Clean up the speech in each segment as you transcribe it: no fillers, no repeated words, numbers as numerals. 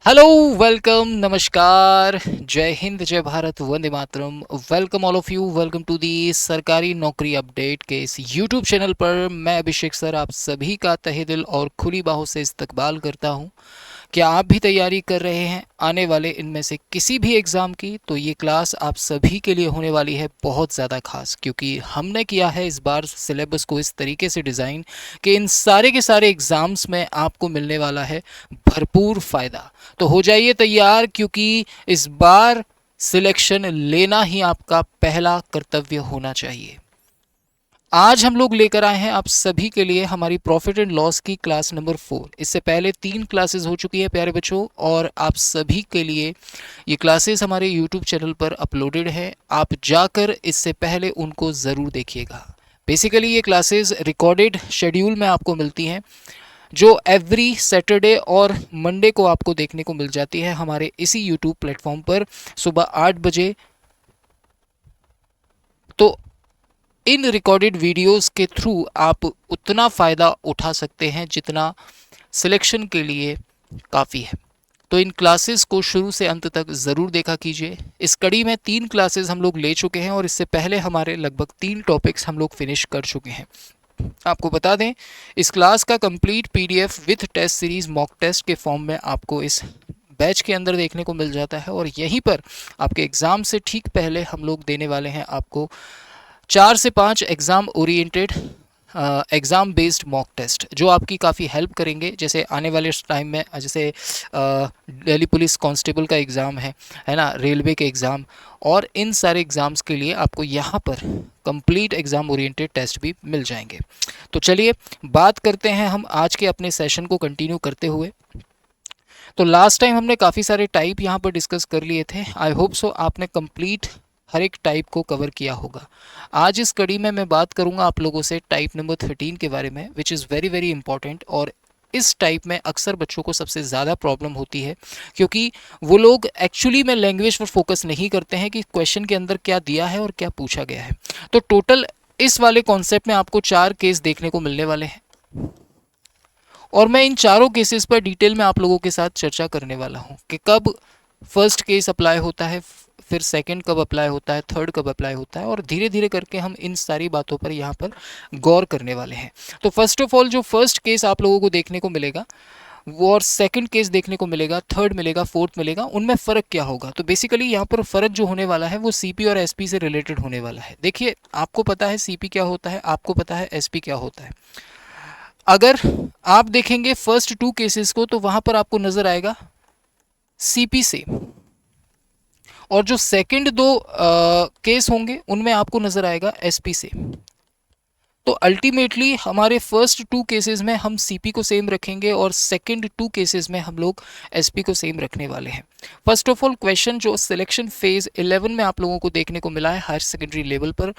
Hello, welcome, नमस्कार, जय हिंद, जय भारत, वंदे मातरम। Welcome all of you, welcome to the सरकारी नौकरी अपडेट के इस यूट्यूब चैनल पर। मैं अभिषेक सर आप सभी का तहे दिल और खुली बाहों से इस्तकबाल करता हूं। क्या आप भी तैयारी कर रहे हैं आने वाले इनमें से किसी भी एग्ज़ाम की? तो ये क्लास आप सभी के लिए होने वाली है बहुत ज़्यादा खास, क्योंकि हमने किया है इस बार सिलेबस को इस तरीके से डिज़ाइन कि इन सारे के सारे एग्ज़ाम्स में आपको मिलने वाला है भरपूर फ़ायदा। तो हो जाइए तैयार, क्योंकि इस बार सिलेक्शन लेना ही आपका पहला कर्तव्य होना चाहिए। आज हम लोग लेकर आए हैं आप सभी के लिए हमारी प्रॉफिट एंड लॉस की क्लास नंबर 4। इससे पहले 3 क्लासेस हो चुकी है प्यारे बच्चों, और आप सभी के लिए ये क्लासेस हमारे यूट्यूब चैनल पर अपलोडेड है। आप जाकर इससे पहले उनको ज़रूर देखिएगा। बेसिकली ये क्लासेस रिकॉर्डेड शेड्यूल में आपको मिलती हैं, जो एवरी सैटरडे और मंडे को आपको देखने को मिल जाती है हमारे इसी यूट्यूब प्लेटफॉर्म पर सुबह 8 बजे। तो इन रिकॉर्डेड वीडियोस के थ्रू आप उतना फ़ायदा उठा सकते हैं जितना सिलेक्शन के लिए काफ़ी है। तो इन क्लासेस को शुरू से अंत तक ज़रूर देखा कीजिए। इस कड़ी में 3 क्लासेस हम लोग ले चुके हैं, और इससे पहले हमारे लगभग 3 टॉपिक्स हम लोग फिनिश कर चुके हैं। आपको बता दें, इस क्लास का complete PDF with test series mock test के फॉर्म में आपको इस बैच के अंदर देखने को मिल जाता है, और यहीं पर आपके एग्ज़ाम से ठीक पहले हम लोग देने वाले हैं आपको 4 से 5 exam oriented exam based mock test, जो आपकी काफ़ी हेल्प करेंगे। जैसे आने वाले टाइम में जैसे दिल्ली पुलिस कांस्टेबल का एग्ज़ाम है ना, रेलवे के एग्ज़ाम, और इन सारे एग्ज़ाम्स के लिए आपको यहाँ पर कंप्लीट एग्ज़ाम ओरिएंटेड टेस्ट भी मिल जाएंगे। तो चलिए बात करते हैं हम आज के अपने सेशन को कंटिन्यू करते हुए। तो लास्ट टाइम हमने काफ़ी सारे टाइप यहाँ पर डिस्कस कर लिए थे। आई होप सो आपने कंप्लीट हर एक टाइप को कवर किया होगा। आज इस कड़ी में मैं बात करूंगा आप लोगों से टाइप नंबर 13 के बारे में, which is very very important. और इस टाइप में अक्सर बच्चों को सबसे ज़्यादा प्रॉब्लम होती है, क्योंकि वो लोग एक्चुअली में लैंग्वेज पर फोकस नहीं करते हैं कि क्वेश्चन के अंदर क्या दिया है और क्या पूछा गया है। तो टोटल इस वाले कॉन्सेप्ट में आपको 4 केस देखने को मिलने वाले हैं, और मैं इन चारों केसेस पर डिटेल में आप लोगों के साथ चर्चा करने वाला हूं कि कब फर्स्ट केस अप्लाई होता है, फिर सेकंड कब अप्लाई होता है, थर्ड कब अप्लाई होता है, और धीरे धीरे करके हम इन सारी बातों पर यहाँ पर गौर करने वाले हैं। तो फर्स्ट ऑफ ऑल जो फर्स्ट केस आप लोगों को देखने को मिलेगा वो, और सेकंड केस देखने को मिलेगा, थर्ड मिलेगा, फोर्थ मिलेगा, उनमें फ़र्क क्या होगा? तो बेसिकली यहाँ पर फ़र्क जो होने वाला है वो सीपी और एसपी से रिलेटेड होने वाला है। देखिए, आपको पता है सीपी क्या होता है, आपको पता है एसपी क्या होता है। अगर आप देखेंगे फर्स्ट 2 केसेस को, तो वहां पर आपको नजर आएगा सीपी से, और जो सेकंड 2 केस होंगे उनमें आपको नजर आएगा एसपी से। तो अल्टीमेटली हमारे फर्स्ट 2 केसेस में हम सीपी को सेम रखेंगे, और सेकंड 2 केसेस में हम लोग एसपी को सेम रखने वाले हैं। फर्स्ट ऑफ ऑल क्वेश्चन जो सिलेक्शन फेज 11 में आप लोगों को देखने को मिला है हायर सेकेंडरी लेवल पर,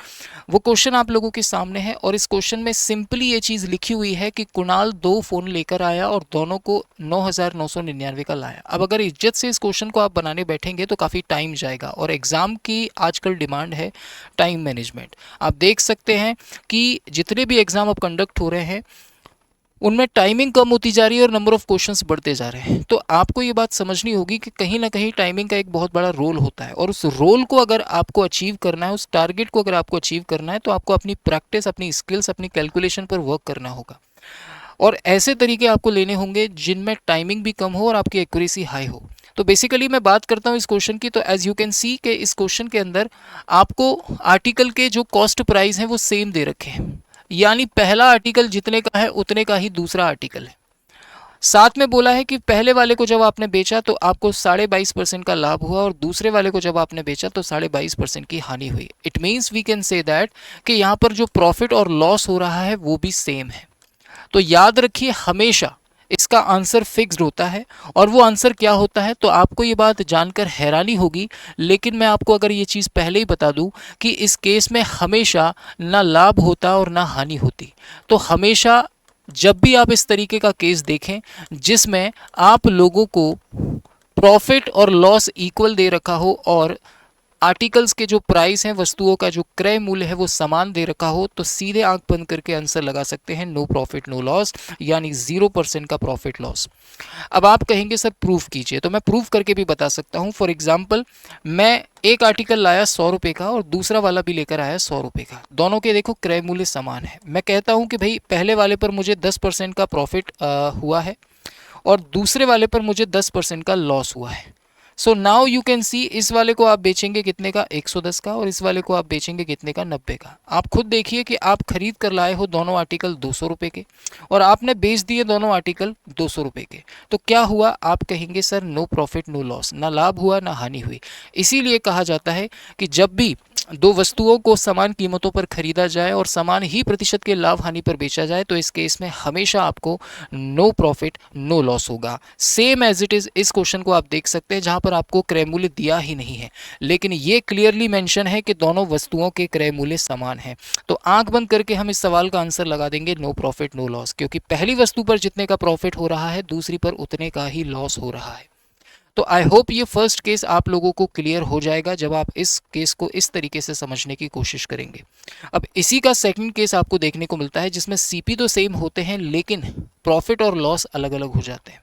वो क्वेश्चन आप लोगों के सामने है। और इस क्वेश्चन में सिंपली ये चीज़ लिखी हुई है कि कुणाल 2 फ़ोन लेकर आया और दोनों को 9,999 का लाया। अब अगर इज्जत से इस क्वेश्चन को आप बनाने बैठेंगे तो काफ़ी टाइम जाएगा, और एग्ज़ाम की आजकल डिमांड है टाइम मैनेजमेंट। आप देख सकते हैं कि जितने भी एग्ज़ाम अब कंडक्ट हो रहे हैं उनमें टाइमिंग कम होती जा रही है और नंबर ऑफ़ क्वेश्चंस बढ़ते जा रहे हैं। तो आपको ये बात समझनी होगी कि कहीं ना कहीं टाइमिंग का एक बहुत बड़ा रोल होता है, और उस रोल को अगर आपको अचीव करना है, उस टारगेट को अगर आपको अचीव करना है, तो आपको अपनी प्रैक्टिस, अपनी स्किल्स, अपनी कैलकुलेशन पर वर्क करना होगा। और ऐसे तरीके आपको लेने होंगे जिनमें टाइमिंग भी कम हो और आपकी एक्यूरेसी हाई हो। तो बेसिकली मैं बात करता हूँ इस क्वेश्चन की, तो एज यू कैन सी के इस क्वेश्चन के अंदर आपको आर्टिकल के जो कॉस्ट प्राइस हैं वो सेम दे रखे हैं, यानी पहला आर्टिकल जितने का है उतने का ही दूसरा आर्टिकल है। साथ में बोला है कि पहले वाले को जब आपने बेचा तो आपको 22.5% का लाभ हुआ, और दूसरे वाले को जब आपने बेचा तो 22.5% की हानि हुई। It means we can say that कि यहाँ पर जो प्रॉफिट और लॉस हो रहा है वो भी सेम है। तो याद रखिए, हमेशा इसका आंसर फिक्स्ड होता है। और वो आंसर क्या होता है, तो आपको ये बात जानकर हैरानी होगी, लेकिन मैं आपको अगर ये चीज़ पहले ही बता दूं कि इस केस में हमेशा ना लाभ होता और ना हानि होती। तो हमेशा जब भी आप इस तरीके का केस देखें जिसमें आप लोगों को प्रॉफिट और लॉस इक्वल दे रखा हो, और आर्टिकल्स के जो प्राइस हैं, वस्तुओं का जो क्रय मूल्य है वो समान दे रखा हो, तो सीधे आंख बंद करके आंसर लगा सकते हैं नो प्रॉफिट नो लॉस, यानी 0% का प्रॉफिट लॉस। अब आप कहेंगे सर प्रूफ कीजिए, तो मैं प्रूफ करके भी बता सकता हूं। फॉर एग्जांपल, मैं एक आर्टिकल लाया 100 रुपये का और दूसरा वाला भी लेकर आया 100 रुपये का, दोनों के देखो क्रय मूल्य समान है। मैं कहता हूं कि भाई पहले वाले पर मुझे 10% का प्रॉफिट हुआ है और दूसरे वाले पर मुझे 10% का लॉस हुआ है। So now you can see, इस वाले को आप बेचेंगे कितने का, 110 का, और इस वाले को आप बेचेंगे कितने का, 90 का। आप खुद देखिए कि आप खरीद कर लाए हो दोनों आर्टिकल 200 रुपये के और आपने बेच दिए दोनों आर्टिकल 200 रुपये के, तो क्या हुआ, आप कहेंगे sir no profit no loss, ना लाभ हुआ ना हानि हुई। इसीलिए कहा जाता है कि जब भी दो वस्तुओं को समान कीमतों पर खरीदा जाए और समान ही प्रतिशत के लाभ हानि पर बेचा जाए, तो इस केस में हमेशा आपको नो प्रॉफिट नो लॉस होगा। सेम एज इट इज इस क्वेश्चन को आप देख सकते हैं जहां पर आपको क्रय मूल्य दिया ही नहीं है, लेकिन ये क्लियरली मेंशन है कि दोनों वस्तुओं के क्रय मूल्य समान है। तो आंख बंद करके हम इस सवाल का आंसर लगा देंगे नो प्रॉफिट नो लॉस, क्योंकि पहली वस्तु पर जितने का प्रॉफिट हो रहा है दूसरी पर उतने का ही लॉस हो रहा है। तो आई होप ये फर्स्ट केस आप लोगों को क्लियर हो जाएगा जब आप इस केस को इस तरीके से समझने की कोशिश करेंगे। अब इसी का सेकंड केस आपको देखने को मिलता है जिसमें सीपी तो सेम होते हैं लेकिन प्रॉफिट और लॉस अलग अलग हो जाते हैं।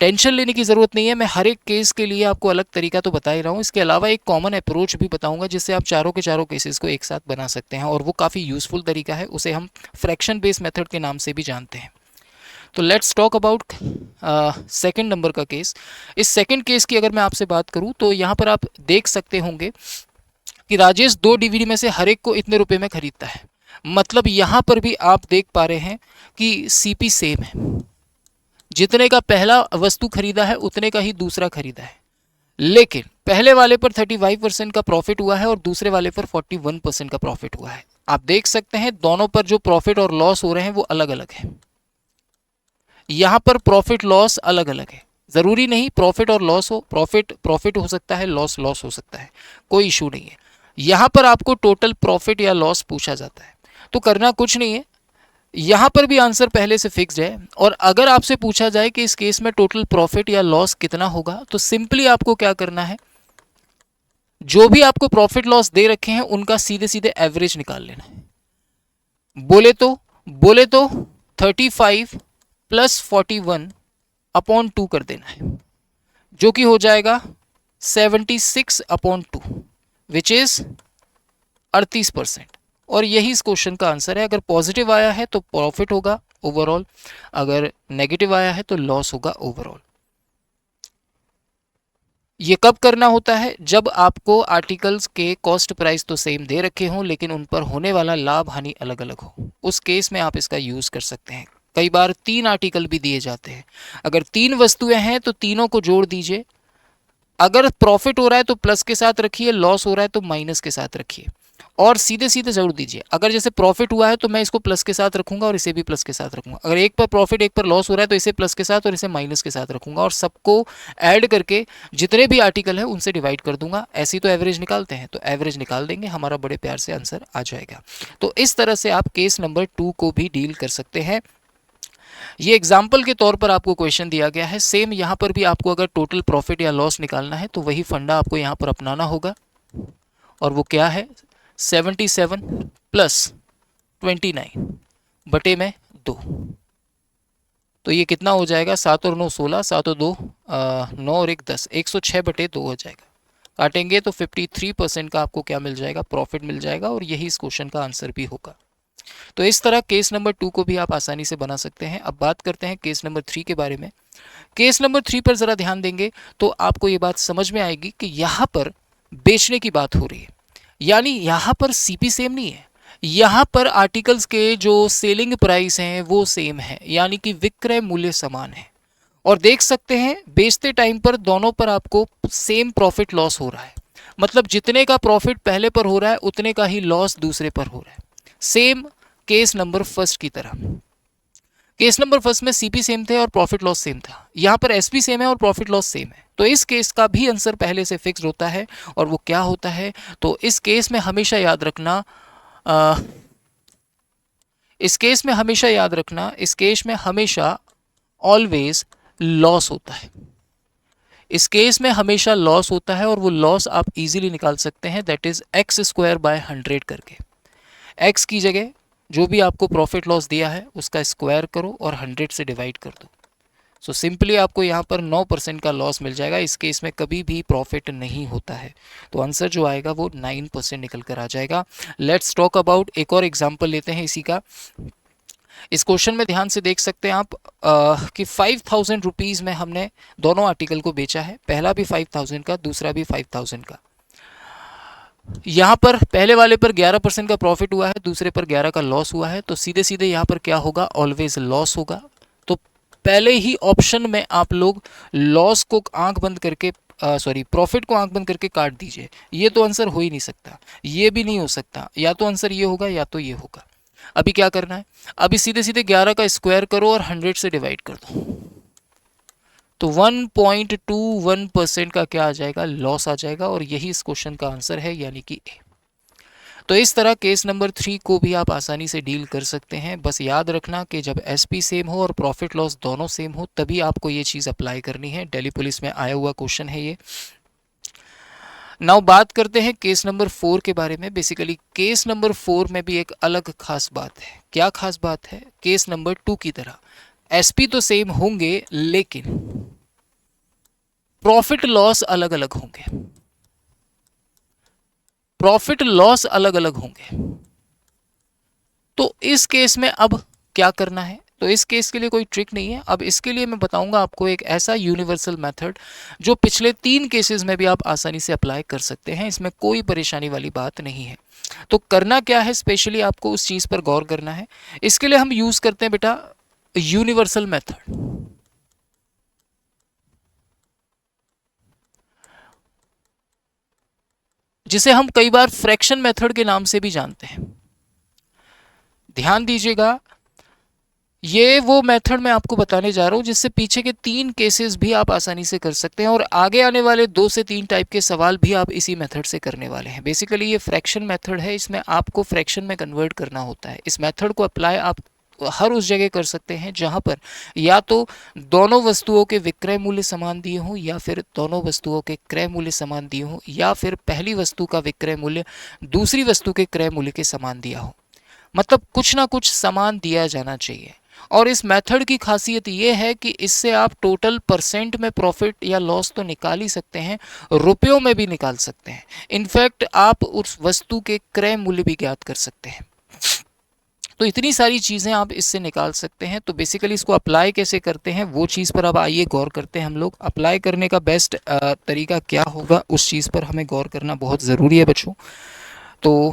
टेंशन लेने की ज़रूरत नहीं है, मैं हर एक केस के लिए आपको अलग तरीका तो बता ही रहा हूँ, इसके अलावा एक कॉमन अप्रोच भी बताऊंगा जिससे आप चारों के चारों केसेस को एक साथ बना सकते हैं, और वो काफ़ी यूज़फुल तरीका है, उसे हम फ्रैक्शन बेस्ड मेथड के नाम से भी जानते हैं। तो let's talk about second number का केस। इस सेकंड केस की अगर मैं आपसे बात करूं तो यहाँ पर आप देख सकते होंगे कि राजेश 2 डीवीडी में से हर एक को इतने रुपए में खरीदता है। मतलब यहाँ पर भी आप देख पा रहे हैं कि सीपी सेम है, जितने का पहला वस्तु खरीदा है उतने का ही दूसरा खरीदा है, लेकिन पहले वाले पर 35% का प्रॉफिट हुआ है और दूसरे वाले पर 41% का प्रॉफिट हुआ है। आप देख सकते हैं दोनों पर जो प्रॉफिट और लॉस हो रहे हैं वो अलग अलग है। यहां पर प्रॉफिट लॉस अलग अलग है, जरूरी नहीं प्रॉफिट और लॉस हो, प्रॉफिट प्रॉफिट हो सकता है, लॉस लॉस हो सकता है, कोई इशू नहीं है। यहां पर आपको टोटल प्रॉफिट या लॉस पूछा जाता है, तो करना कुछ नहीं है, यहां पर भी आंसर पहले से फिक्स्ड है। और अगर आपसे पूछा जाए कि इस केस में टोटल प्रॉफिट या लॉस कितना होगा, तो सिंपली आपको क्या करना है, जो भी आपको प्रॉफिट लॉस दे रखे हैं उनका सीधे सीधे एवरेज निकाल लेना है। बोले तो 35 प्लस 41 अपॉन 2 कर देना है, जो कि हो जाएगा 76 अपॉन 2 विच इज 38%। और यही इस क्वेश्चन का आंसर है। अगर पॉजिटिव आया है तो प्रॉफिट होगा ओवरऑल, अगर नेगेटिव आया है तो लॉस होगा ओवरऑल। ये कब करना होता है, जब आपको आर्टिकल्स के कॉस्ट प्राइस तो सेम दे रखे हों लेकिन उन पर होने वाला लाभ हानि अलग अलग हो, उस केस में आप इसका यूज कर सकते हैं। कई बार 3 आर्टिकल भी दिए जाते हैं, अगर 3 वस्तुएं हैं तो तीनों को जोड़ दीजिए, अगर प्रॉफिट हो रहा है तो प्लस के साथ रखिए, लॉस हो रहा है तो माइनस के साथ रखिए, और सीधे सीधे जोड़ दीजिए। अगर जैसे प्रॉफिट हुआ है तो मैं इसको प्लस के साथ रखूंगा और इसे भी प्लस के साथ रखूंगा, अगर एक पर प्रॉफिट एक पर लॉस हो रहा है तो इसे प्लस के साथ और इसे माइनस के साथ रखूंगा, और सबको ऐड करके जितने भी आर्टिकल है उनसे डिवाइड कर दूंगा। ऐसी तो एवरेज निकालते हैं, तो एवरेज निकाल देंगे, हमारा बड़े प्यार से आंसर आ जाएगा। तो इस तरह से आप केस नंबर 2 को भी डील कर सकते हैं। ये एग्जाम्पल के तौर पर आपको क्वेश्चन दिया गया है, सेम यहाँ पर भी आपको अगर टोटल प्रॉफिट या लॉस निकालना है तो वही फंडा आपको यहाँ पर अपनाना होगा, और वो क्या है, 77 प्लस 29 बटे में 2। तो ये कितना हो जाएगा, 7 और 9 16, 7 और 2 9 और 1 10, 106 बटे 2 हो जाएगा। काटेंगे तो 53% का आपको क्या मिल जाएगा, प्रॉफिट मिल जाएगा, और यही इस क्वेश्चन का आंसर भी होगा। तो इस तरह केस नंबर 2 को भी आप आसानी से बना सकते हैं। अब बात करते हैं केस नंबर 3 के बारे में। केस नंबर 3 पर ज़रा ध्यान देंगे तो आपको ये बात समझ में आएगी कि यहाँ पर बेचने की बात हो रही है, यानी यहाँ पर सीपी सेम नहीं है, यहाँ पर आर्टिकल्स के जो सेलिंग प्राइस हैं वो सेम है, यानी कि विक्रय मूल्य समान है। और देख सकते हैं बेचते टाइम पर दोनों पर आपको सेम प्रॉफिट लॉस हो रहा है, मतलब जितने का प्रॉफिट पहले पर हो रहा है उतने का ही लॉस दूसरे पर हो रहा है, सेम केस नंबर फर्स्ट की तरह। केस नंबर फर्स्ट में सीपी सेम थे और प्रॉफिट लॉस सेम था, यहाँ पर एसपी सेम है और प्रॉफिट लॉस सेम है। तो इस केस का भी आंसर पहले से फिक्स होता है, और वो क्या होता है, तो इस केस में हमेशा याद रखना, इस केस में हमेशा ऑलवेज लॉस होता है। इस केस में हमेशा लॉस होता है और वो लॉस आप इजीली निकाल सकते हैं, that is x square by 100 करके। एक्स की जगह जो भी आपको प्रॉफिट लॉस दिया है उसका स्क्वायर करो और 100 से डिवाइड कर दो। सो सिंपली आपको यहाँ पर 9% का लॉस मिल जाएगा। इस केस में कभी भी प्रॉफिट नहीं होता है, तो आंसर जो आएगा वो 9% निकल कर आ जाएगा। लेट्स टॉक अबाउट एक और एग्जाम्पल लेते हैं इसी का। इस क्वेश्चन में ध्यान से देख सकते हैं आप कि 5000 रुपीज़ में हमने दोनों आर्टिकल को बेचा है, पहला भी 5000 का, दूसरा भी 5000 का। यहाँ पर पहले वाले पर 11% का प्रॉफिट हुआ है, दूसरे पर 11 का लॉस हुआ है, तो सीधे सीधे यहाँ पर क्या होगा, ऑलवेज लॉस होगा। तो पहले ही ऑप्शन में आप लोग लॉस को आंख बंद करके प्रॉफिट को आंख बंद करके काट दीजिए। ये तो आंसर हो ही नहीं सकता, ये भी नहीं हो सकता, या तो आंसर ये होगा या तो ये होगा। अभी क्या करना है, अभी सीधे सीधे 11 का स्क्वायर करो और 100 से डिवाइड कर दो, तो 1.21% का क्या आ जाएगा, लॉस आ जाएगा, और यही इस क्वेश्चन का आंसर है, यानी कि ए। तो इस तरह केस नंबर 3 को भी आप आसानी से डील कर सकते हैं। बस याद रखना कि जब एसपी सेम हो और प्रॉफिट लॉस दोनों सेम हो तभी आपको ये चीज़ अप्लाई करनी है। दिल्ली पुलिस में आया हुआ क्वेश्चन है ये। नाउ बात करते हैं केस नंबर 4 के बारे में। बेसिकली केस नंबर 4 में भी एक अलग खास बात है। क्या खास बात है, केस नंबर 2 की तरह एसपी तो सेम होंगे लेकिन प्रॉफिट लॉस अलग अलग होंगे, प्रॉफिट लॉस अलग अलग होंगे। तो इस केस में अब क्या करना है, तो इस केस के लिए कोई ट्रिक नहीं है। अब इसके लिए मैं बताऊंगा आपको एक ऐसा यूनिवर्सल मेथड जो पिछले 3 केसेस में भी आप आसानी से अप्लाई कर सकते हैं, इसमें कोई परेशानी वाली बात नहीं है। तो करना क्या है, स्पेशली आपको उस चीज पर गौर करना है। इसके लिए हम यूज करते हैं बेटा यूनिवर्सल मेथड। जिसे हम कई बार फ्रैक्शन मेथड के नाम से भी जानते हैं। ध्यान दीजिएगा, ये वो मेथड मैं आपको बताने जा रहा हूं जिससे पीछे के 3 केसेस भी आप आसानी से कर सकते हैं, और आगे आने वाले 2 से 3 टाइप के सवाल भी आप इसी मेथड से करने वाले हैं। बेसिकली ये फ्रैक्शन मेथड है, इसमें आपको फ्रैक्शन में कन्वर्ट करना होता है। इस मेथड को अप्लाई आप हर उस जगह कर सकते हैं जहां पर या तो दोनों वस्तुओं के विक्रय मूल्य समान दिए हों, या फिर दोनों वस्तुओं के क्रय मूल्य समान दिए हों, या फिर पहली वस्तु का विक्रय मूल्य दूसरी वस्तु के क्रय मूल्य के समान दिया हो। मतलब कुछ ना कुछ समान दिया जाना चाहिए। और इस मेथड की खासियत ये है कि इससे आप टोटल परसेंट में प्रॉफिट या लॉस तो निकाल ही सकते हैं, रुपयों में भी निकाल सकते हैं। इनफैक्ट आप उस वस्तु के क्रय मूल्य भी ज्ञात कर सकते हैं। तो इतनी सारी चीज़ें आप इससे निकाल सकते हैं। तो बेसिकली इसको अप्लाई कैसे करते हैं वो चीज़ पर अब आइए गौर करते हैं हम लोग। अप्लाई करने का बेस्ट तरीका क्या होगा उस चीज़ पर हमें गौर करना बहुत ज़रूरी है बच्चों। तो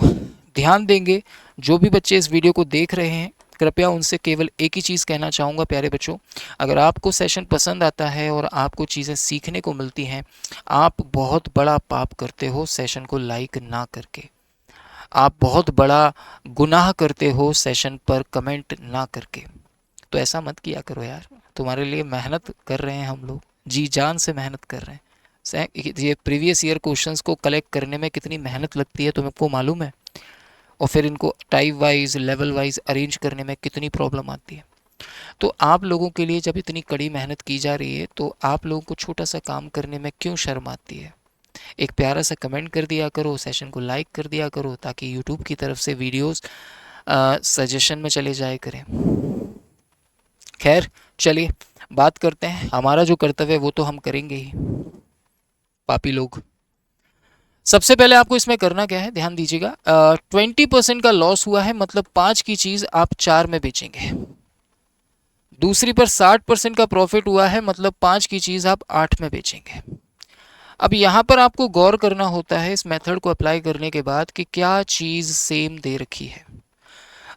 ध्यान देंगे, जो भी बच्चे इस वीडियो को देख रहे हैं कृपया उनसे केवल एक ही चीज़ कहना चाहूँगा प्यारे बच्चों, अगर आपको सेशन पसंद आता है और आपको चीज़ें सीखने को मिलती हैं, आप बहुत बड़ा पाप करते हो सेशन को लाइक ना करके। आप बहुत बड़ा गुनाह करते हो सेशन पर कमेंट ना करके। तो ऐसा मत किया करो यार, तुम्हारे लिए मेहनत कर रहे हैं हम लोग, जी जान से मेहनत कर रहे हैं। ये प्रीवियस ईयर क्वेश्चंस को कलेक्ट करने में कितनी मेहनत लगती है तुमको मालूम है, और फिर इनको type wise level wise arrange करने में कितनी प्रॉब्लम आती है। तो आप लोगों के लिए जब इतनी कड़ी मेहनत की जा रही है तो आप लोगों को छोटा सा काम करने में क्यों शर्म आती है। एक प्यारा सा कमेंट कर दिया करो, सेशन को लाइक कर दिया करो, ताकि यूट्यूब की तरफ से वीडियोस सजेशन में चले जाए करें। खैर चलिए बात करते हैं, हमारा जो कर्तव्य है वो तो हम करेंगे ही, पापी लोग। सबसे पहले आपको इसमें करना क्या है, ध्यान दीजिएगा। 20% का लॉस हुआ है, मतलब 5 की चीज़ आप 4 में बेचेंगे। दूसरी पर 60% का प्रॉफिट हुआ है, मतलब 5 की चीज़ आप 8 में बेचेंगे। अब यहाँ पर आपको गौर करना होता है इस मेथड को अप्लाई करने के बाद कि क्या चीज़ सेम दे रखी है।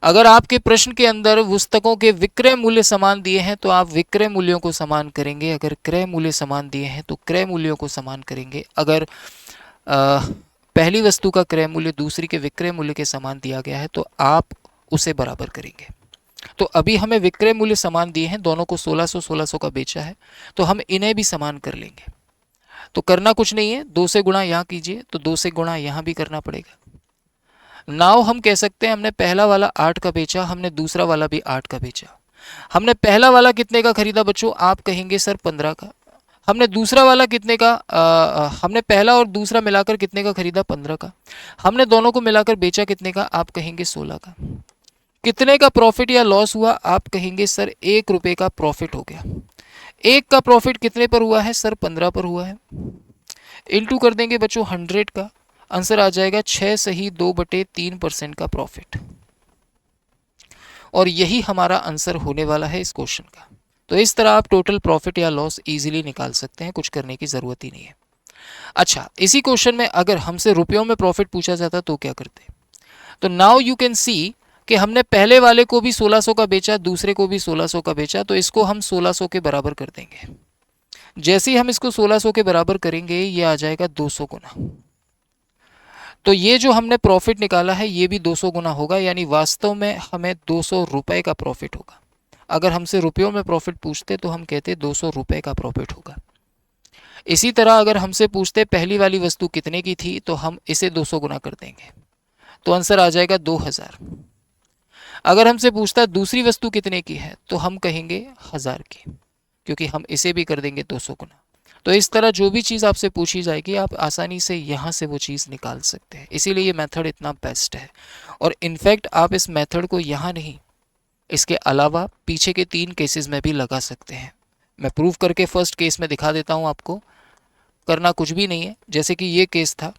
अगर आपके प्रश्न के अंदर पुस्तकों के विक्रय मूल्य समान दिए हैं तो आप विक्रय मूल्यों को समान करेंगे, अगर क्रय मूल्य समान दिए हैं तो क्रय मूल्यों को समान करेंगे, अगर पहली वस्तु का क्रय मूल्य दूसरी के विक्रय मूल्य के समान दिया गया है तो आप उसे बराबर करेंगे। तो अभी हमें विक्रय मूल्य समान दिए हैं, दोनों को 1600 का बेचा है, तो हम इन्हें भी समान कर लेंगे। तो करना कुछ नहीं है, 2 से गुणा यहाँ कीजिए तो 2 से गुणा यहाँ भी करना पड़ेगा। नाउ हम कह सकते हैं हमने पहला वाला 8 का बेचा, हमने दूसरा वाला भी 8 का बेचा। हमने पहला वाला कितने का खरीदा बच्चों, आप कहेंगे सर 15 का। हमने दूसरा वाला कितने का हमने पहला और दूसरा मिलाकर कितने का खरीदा, 15 का। हमने दोनों को मिलाकर बेचा कितने का, आप कहेंगे 16 का। कितने का प्रॉफिट या लॉस हुआ, आप कहेंगे सर 1 रुपए का प्रॉफिट हो गया। 1 का प्रॉफिट कितने पर हुआ है सर, 15 पर हुआ है। इनटू कर देंगे बच्चों 100 का, आंसर आ जाएगा 6 सही 2/3% का प्रॉफिट। और यही हमारा आंसर होने वाला है इस क्वेश्चन का। तो इस तरह आप टोटल प्रॉफिट या लॉस इजीली निकाल सकते हैं, कुछ करने की ज़रूरत ही नहीं है। अच्छा, इसी क्वेश्चन में अगर हमसे रुपयों में प्रॉफिट पूछा जाता तो क्या करते, तो नाउ यू कैन सी कि हमने पहले वाले को भी 1600 का बेचा, दूसरे को भी 1600 का बेचा, तो इसको हम 1600 के बराबर कर देंगे। जैसे ही हम इसको 1600 के बराबर करेंगे ये आ जाएगा 200 गुना। तो ये जो हमने प्रॉफिट निकाला है ये भी 200 गुना होगा, यानी वास्तव में हमें 200 रुपए का प्रॉफिट होगा। अगर हमसे रुपयों में प्रॉफिट पूछते तो हम कहते 200 रुपए का प्रॉफिट होगा। इसी तरह अगर हमसे पूछते पहली वाली वस्तु कितने की थी, तो हम इसे 200 गुना कर देंगे, तो आंसर आ जाएगा 2000। अगर हमसे पूछता दूसरी वस्तु कितने की है, तो हम कहेंगे 1000 की, क्योंकि हम इसे भी कर देंगे 200 गुना। तो इस तरह जो भी चीज़ आपसे पूछी जाएगी आप आसानी से यहाँ से वो चीज़ निकाल सकते हैं। इसीलिए ये मेथड इतना बेस्ट है। और इनफैक्ट आप इस मेथड को यहाँ नहीं, इसके अलावा पीछे के 3 केसेस में भी लगा सकते हैं। मैं प्रूव करके फर्स्ट केस में दिखा देता हूँ आपको। करना कुछ भी नहीं है, जैसे कि ये केस था।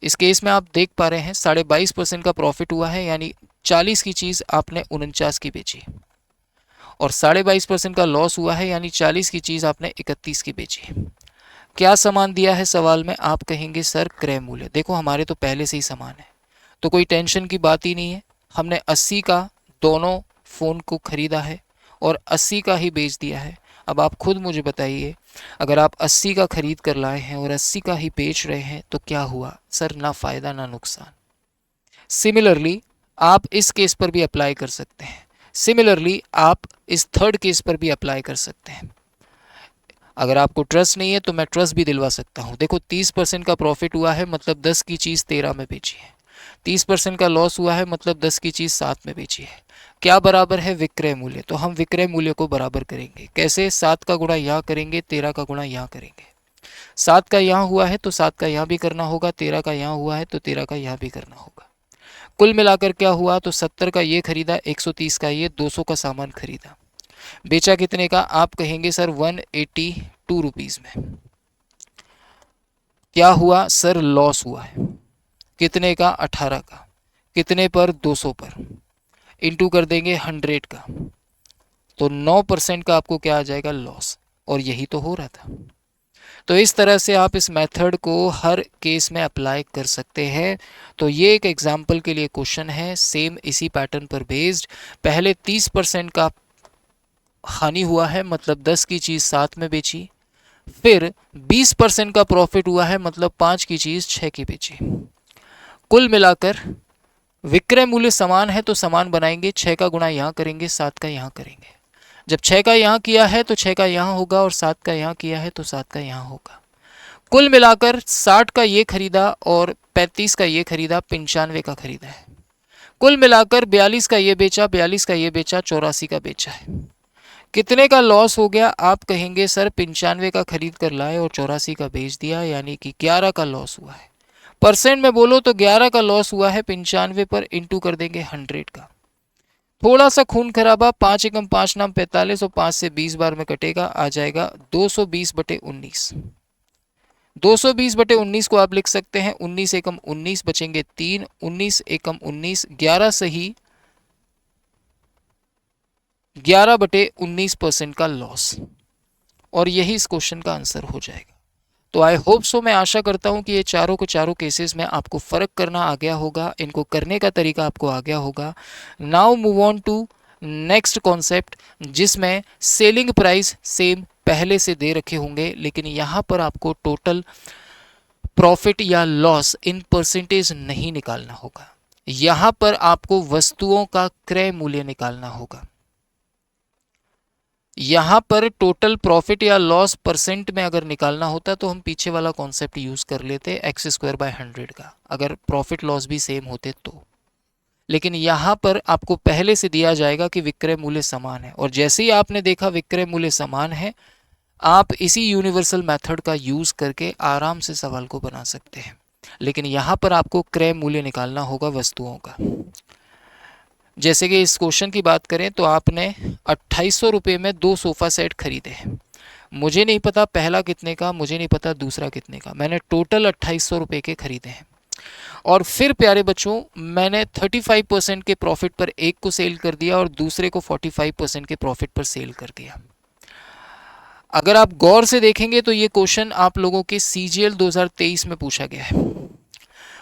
इस केस में आप देख पा रहे हैं 22.5% का प्रॉफिट हुआ है, यानी 40 की चीज़ आपने 49 की बेची, और 22.5% का लॉस हुआ है, यानी 40 की चीज़ आपने 31 की बेची। क्या सामान दिया है सवाल में, आप कहेंगे सर क्रय मूल्य। देखो हमारे तो पहले से ही सामान है, तो कोई टेंशन की बात ही नहीं है। हमने 80 का दोनों फ़ोन को खरीदा है और 80 का ही बेच दिया है। अब आप खुद मुझे बताइए, अगर आप 80 का खरीद कर लाए हैं और 80 का ही बेच रहे हैं तो क्या हुआ सर, ना फ़ायदा ना नुकसान। सिमिलरली आप इस केस पर भी अप्लाई कर सकते हैं। सिमिलरली आप इस थर्ड केस पर भी अप्लाई कर सकते हैं। अगर आपको ट्रस्ट नहीं है तो मैं ट्रस्ट भी दिलवा सकता हूँ। देखो 30% का प्रॉफिट हुआ है, मतलब 10 की चीज़ 13 में बेची है। 30% का लॉस हुआ है, मतलब 10 की चीज़ 7 में बेची है। क्या बराबर है, विक्रय मूल्य। तो हम विक्रय मूल्य को बराबर करेंगे। कैसे, 7 का गुणा यहाँ करेंगे, 13 का गुणा यहाँ करेंगे। 7 का यहाँ हुआ है तो 7 का यहाँ भी करना होगा, 13 का यहाँ हुआ है तो 13 का यहाँ भी करना होगा। कुल मिलाकर क्या हुआ, तो 70 का ये खरीदा, 130 का ये, 200 का सामान खरीदा। बेचा कितने का, आप कहेंगे सर 182 रुपीज़ में। क्या हुआ सर, लॉस हुआ है। कितने का, 18 का। कितने पर, 200 पर। इंटू कर देंगे 100 का, तो 9% का आपको क्या आ जाएगा, लॉस। और यही तो हो रहा था। तो इस तरह से आप इस मेथड को हर केस में अप्लाई कर सकते हैं। तो ये एक एग्जाम्पल के लिए क्वेश्चन है, सेम इसी पैटर्न पर बेस्ड। पहले 30% का हानि हुआ है, मतलब 10 की चीज़ 7 में बेची। फिर 20% का प्रॉफिट हुआ है, मतलब 5 की चीज़ 6 की बेची। कुल मिलाकर विक्रय मूल्य समान है तो समान बनाएंगे, 6 का गुणा यहाँ करेंगे, 7 का यहाँ करेंगे। जब 6 का यहाँ किया है तो 6 का यहाँ होगा, और 7 का यहाँ किया है तो 7 का यहाँ होगा। कुल मिलाकर 60 का ये खरीदा और 35 का ये खरीदा, 95 का खरीदा है। कुल मिलाकर 42 का ये बेचा, 42 का ये बेचा, 84 का बेचा है। कितने का लॉस हो गया, आप कहेंगे सर 95 का खरीद कर लाए और 84 का बेच दिया, यानी कि 11 का लॉस हुआ है। परसेंट में बोलो तो 11 का लॉस हुआ है 95 पर, इंटू कर देंगे 100 का। थोड़ा सा खून खराबा, 5 एकम 5 नाम 45, और 5 से 20 बार में कटेगा, आ जाएगा 220/19। 220/19 को आप लिख सकते हैं 19 एकम 19, बचेंगे 3, 19 एकम 19, 11 सही 11/19% का लॉस। और यही इस क्वेश्चन का आंसर हो जाएगा। तो आई होप सो, मैं आशा करता हूं कि ये चारों के चारों केसेस में आपको फ़र्क करना आ गया होगा, इनको करने का तरीका आपको आ गया होगा। Now move on to next concept, जिसमें सेलिंग प्राइस सेम पहले से दे रखे होंगे, लेकिन यहाँ पर आपको टोटल प्रॉफिट या लॉस इन परसेंटेज नहीं निकालना होगा। यहाँ पर आपको वस्तुओं का क्रय मूल्य निकालना होगा। यहाँ पर टोटल प्रॉफिट या लॉस परसेंट में अगर निकालना होता तो हम पीछे वाला कॉन्सेप्ट यूज़ कर लेते x²/100 का, अगर प्रॉफिट लॉस भी सेम होते तो। लेकिन यहाँ पर आपको पहले से दिया जाएगा कि विक्रय मूल्य समान है, और जैसे ही आपने देखा विक्रय मूल्य समान है, आप इसी यूनिवर्सल मेथड का यूज़ करके आराम से सवाल को बना सकते हैं, लेकिन यहाँ पर आपको क्रय मूल्य निकालना होगा वस्तुओं का। जैसे कि इस क्वेश्चन की बात करें तो आपने 2800 रुपये में 2 सोफ़ा सेट खरीदे हैं। मुझे नहीं पता पहला कितने का, मुझे नहीं पता दूसरा कितने का, मैंने टोटल 2800 रुपये के खरीदे हैं। और फिर प्यारे बच्चों, मैंने 35% के प्रॉफिट पर एक को सेल कर दिया और दूसरे को 45% के प्रॉफिट पर सेल कर दिया। अगर आप गौर से देखेंगे तो ये क्वेश्चन आप लोगों के CGL 2023 में पूछा गया है।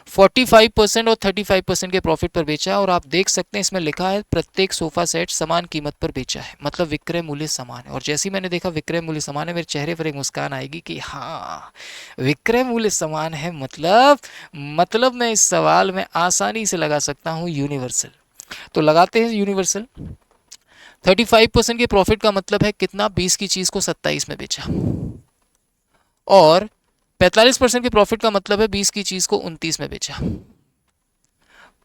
45% और 35% के प्रॉफिट पर बेचा, और आप देख सकते हैं इसमें लिखा है प्रत्येक सोफा सेट समान कीमत पर बेचा है, मतलब विक्रय मूल्य समान है। और जैसे ही मैंने देखा विक्रय मूल्य समान है, मेरे चेहरे पर एक मुस्कान आएगी कि हाँ, विक्रय मूल्य समान है, मतलब मैं इस सवाल में आसानी से लगा सकता हूँ यूनिवर्सल। तो लगाते हैं यूनिवर्सल। 35% के प्रॉफिट का मतलब है कितना, 20 की चीज़ को 27 में बेचा। और 45% के प्रॉफिट का मतलब है 20 की चीज़ को 29 में बेचा।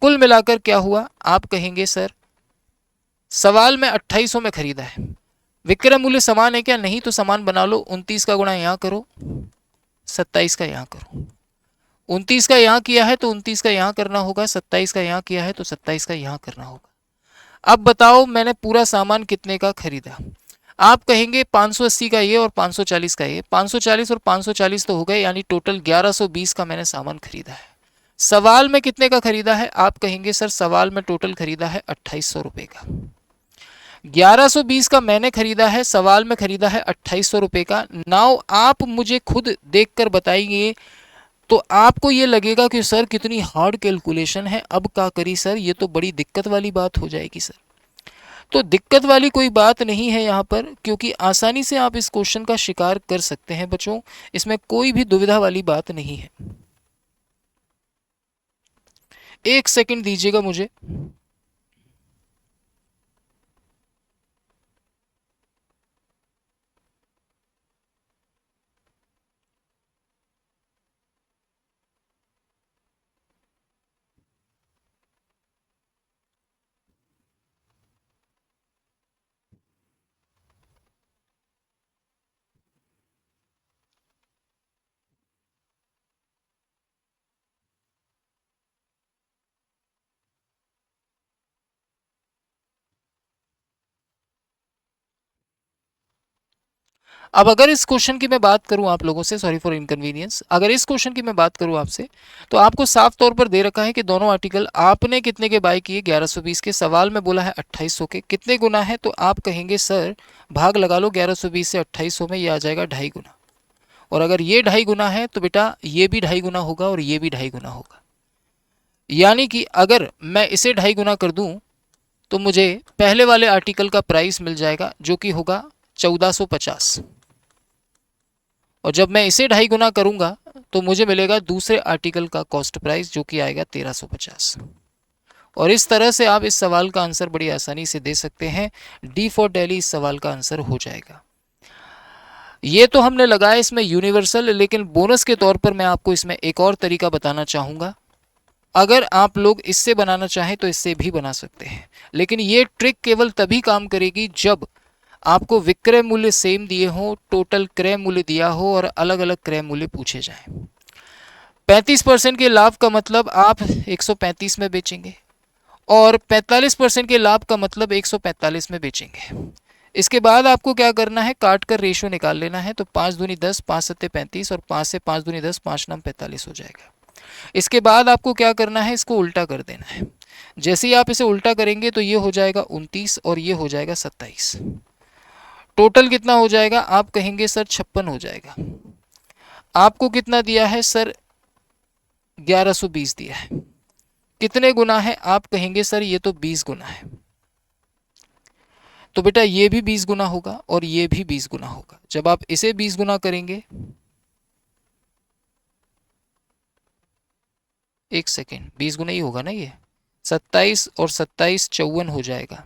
कुल मिलाकर क्या हुआ, आप कहेंगे सर सवाल में 2800 में खरीदा है, विक्रय मूल्य समान है क्या? नहीं तो समान बना लो, 29 का गुणा यहाँ करो, 27 का यहाँ करो। 29 का यहाँ किया है तो 29 का यहाँ करना होगा, 27 का यहाँ किया है तो 27 का यहाँ करना होगा। अब बताओ मैंने पूरा सामान कितने का खरीदा? आप कहेंगे 580 का ये और 540 का ये, 540 और 540 तो हो गए, यानी टोटल 1120 का मैंने सामान खरीदा है। सवाल में कितने का खरीदा है? आप कहेंगे सर सवाल में टोटल खरीदा है 2800 रुपये का। 1120 का मैंने खरीदा है, सवाल में खरीदा है 2800 रुपये का। नाउ आप मुझे खुद देखकर बताइए तो आपको ये लगेगा कि सर कितनी हार्ड कैलकुलेशन है, अब क्या करी सर, ये तो बड़ी दिक्कत वाली बात हो जाएगी सर। तो दिक्कत वाली कोई बात नहीं है यहाँ पर, क्योंकि आसानी से आप इस क्वेश्चन का शिकार कर सकते हैं बच्चों, इसमें कोई भी दुविधा वाली बात नहीं है। एक सेकंड दीजिएगा मुझे। अब अगर इस क्वेश्चन की मैं बात करूं आप लोगों से, सॉरी फॉर इनकन्वीनियंस, अगर इस क्वेश्चन की मैं बात करूं आपसे, तो आपको साफ तौर पर दे रखा है कि दोनों आर्टिकल आपने कितने के बाय किए, 1120 के। सवाल में बोला है 2800 के, कितने गुना है? तो आप कहेंगे सर भाग लगा लो 1120 से 2800 में, ये आ जाएगा 2.5 गुना। और अगर ये 2.5 गुना है तो बेटा ये भी 2.5 गुना होगा और ये भी 2.5 गुना होगा। यानी कि अगर मैं इसे 2.5 गुना कर दूं तो मुझे पहले वाले आर्टिकल का प्राइस मिल जाएगा जो कि होगा 1450, और जब मैं इसे 2.5 गुना करूंगा तो मुझे मिलेगा दूसरे आर्टिकल का कॉस्ट प्राइस जो कि आएगा 1350। और इस तरह से आप इस सवाल का आंसर बड़ी आसानी से दे सकते हैं। डी फॉर दिल्ली इस सवाल का आंसर हो जाएगा। ये तो हमने लगाया इसमें यूनिवर्सल, लेकिन बोनस के तौर पर मैं आपको इसमें एक और तरीका बताना चाहूँगा। अगर आप लोग इससे बनाना चाहें तो इससे भी बना सकते हैं, लेकिन ये ट्रिक केवल तभी काम करेगी जब आपको विक्रय मूल्य सेम दिए हो, टोटल क्रय मूल्य दिया हो और अलग अलग क्रय मूल्य पूछे जाएं। 35% के लाभ का मतलब आप 135 में बेचेंगे, और 45% के लाभ का मतलब 145 में बेचेंगे। इसके बाद आपको क्या करना है, काट कर रेशियो निकाल लेना है। तो 5 दूनी 10, 5 सत्ते 35, और 5 से 5 दूनी 10, 5 नाम 45 हो जाएगा। इसके बाद आपको क्या करना है, इसको उल्टा कर देना है। जैसे ही आप इसे उल्टा करेंगे तो ये हो जाएगा 29 और ये हो जाएगा 27। टोटल कितना हो जाएगा? आप कहेंगे सर 56 हो जाएगा। आपको कितना दिया है सर? 1120 दिया है। कितने गुना है? आप कहेंगे सर ये तो 20 गुना है। तो बेटा ये भी 20 गुना होगा और ये भी 20 गुना होगा। जब आप इसे 20 गुना करेंगे, एक सेकेंड, 20 गुना ही होगा ना, ये 27 और 27 54 हो जाएगा।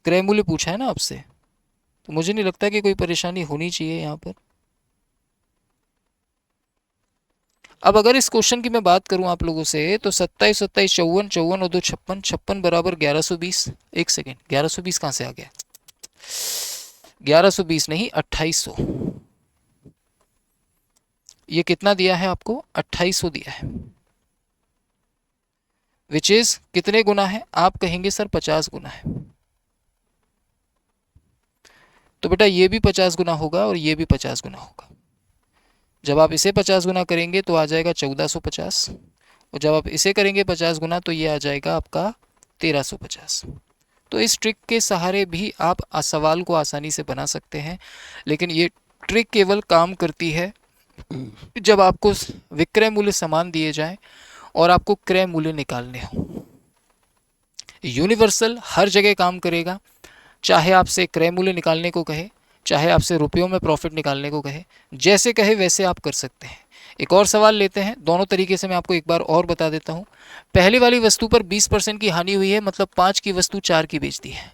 क्रय मूल्य पूछा है ना आपसे, तो मुझे नहीं लगता कि कोई परेशानी होनी चाहिए यहाँ पर। अब अगर इस क्वेश्चन की मैं बात करूं आप लोगों से, तो 27 27 54, 54 और 2 56, 56 बराबर 1120। एक सेकेंड, 1120 कहाँ से आ गया? 1120 नहीं, 2800। ये कितना दिया है आपको? 2800 दिया है, विच इज कितने गुना है? आप कहेंगे सर 50 गुना है। तो बेटा ये भी 50 गुना होगा और ये भी 50 गुना होगा। जब आप इसे 50 गुना करेंगे तो आ जाएगा 1450, और जब आप इसे करेंगे 50 गुना तो ये आ जाएगा आपका 1350। तो इस ट्रिक के सहारे भी आप सवाल को आसानी से बना सकते हैं, लेकिन ये ट्रिक केवल काम करती है जब आपको विक्रय मूल्य समान दिए जाएं और आपको क्रय मूल्य निकालने हो। यूनिवर्सल हर जगह काम करेगा, चाहे आपसे क्रय मूल्य निकालने को कहे, चाहे आपसे रुपयों में प्रॉफिट निकालने को कहे, जैसे कहे वैसे आप कर सकते हैं। एक और सवाल लेते हैं, दोनों तरीके से मैं आपको एक बार और बता देता हूँ। पहली वाली वस्तु पर 20% की हानि हुई है, मतलब 5 की वस्तु 4 की बेच दी है।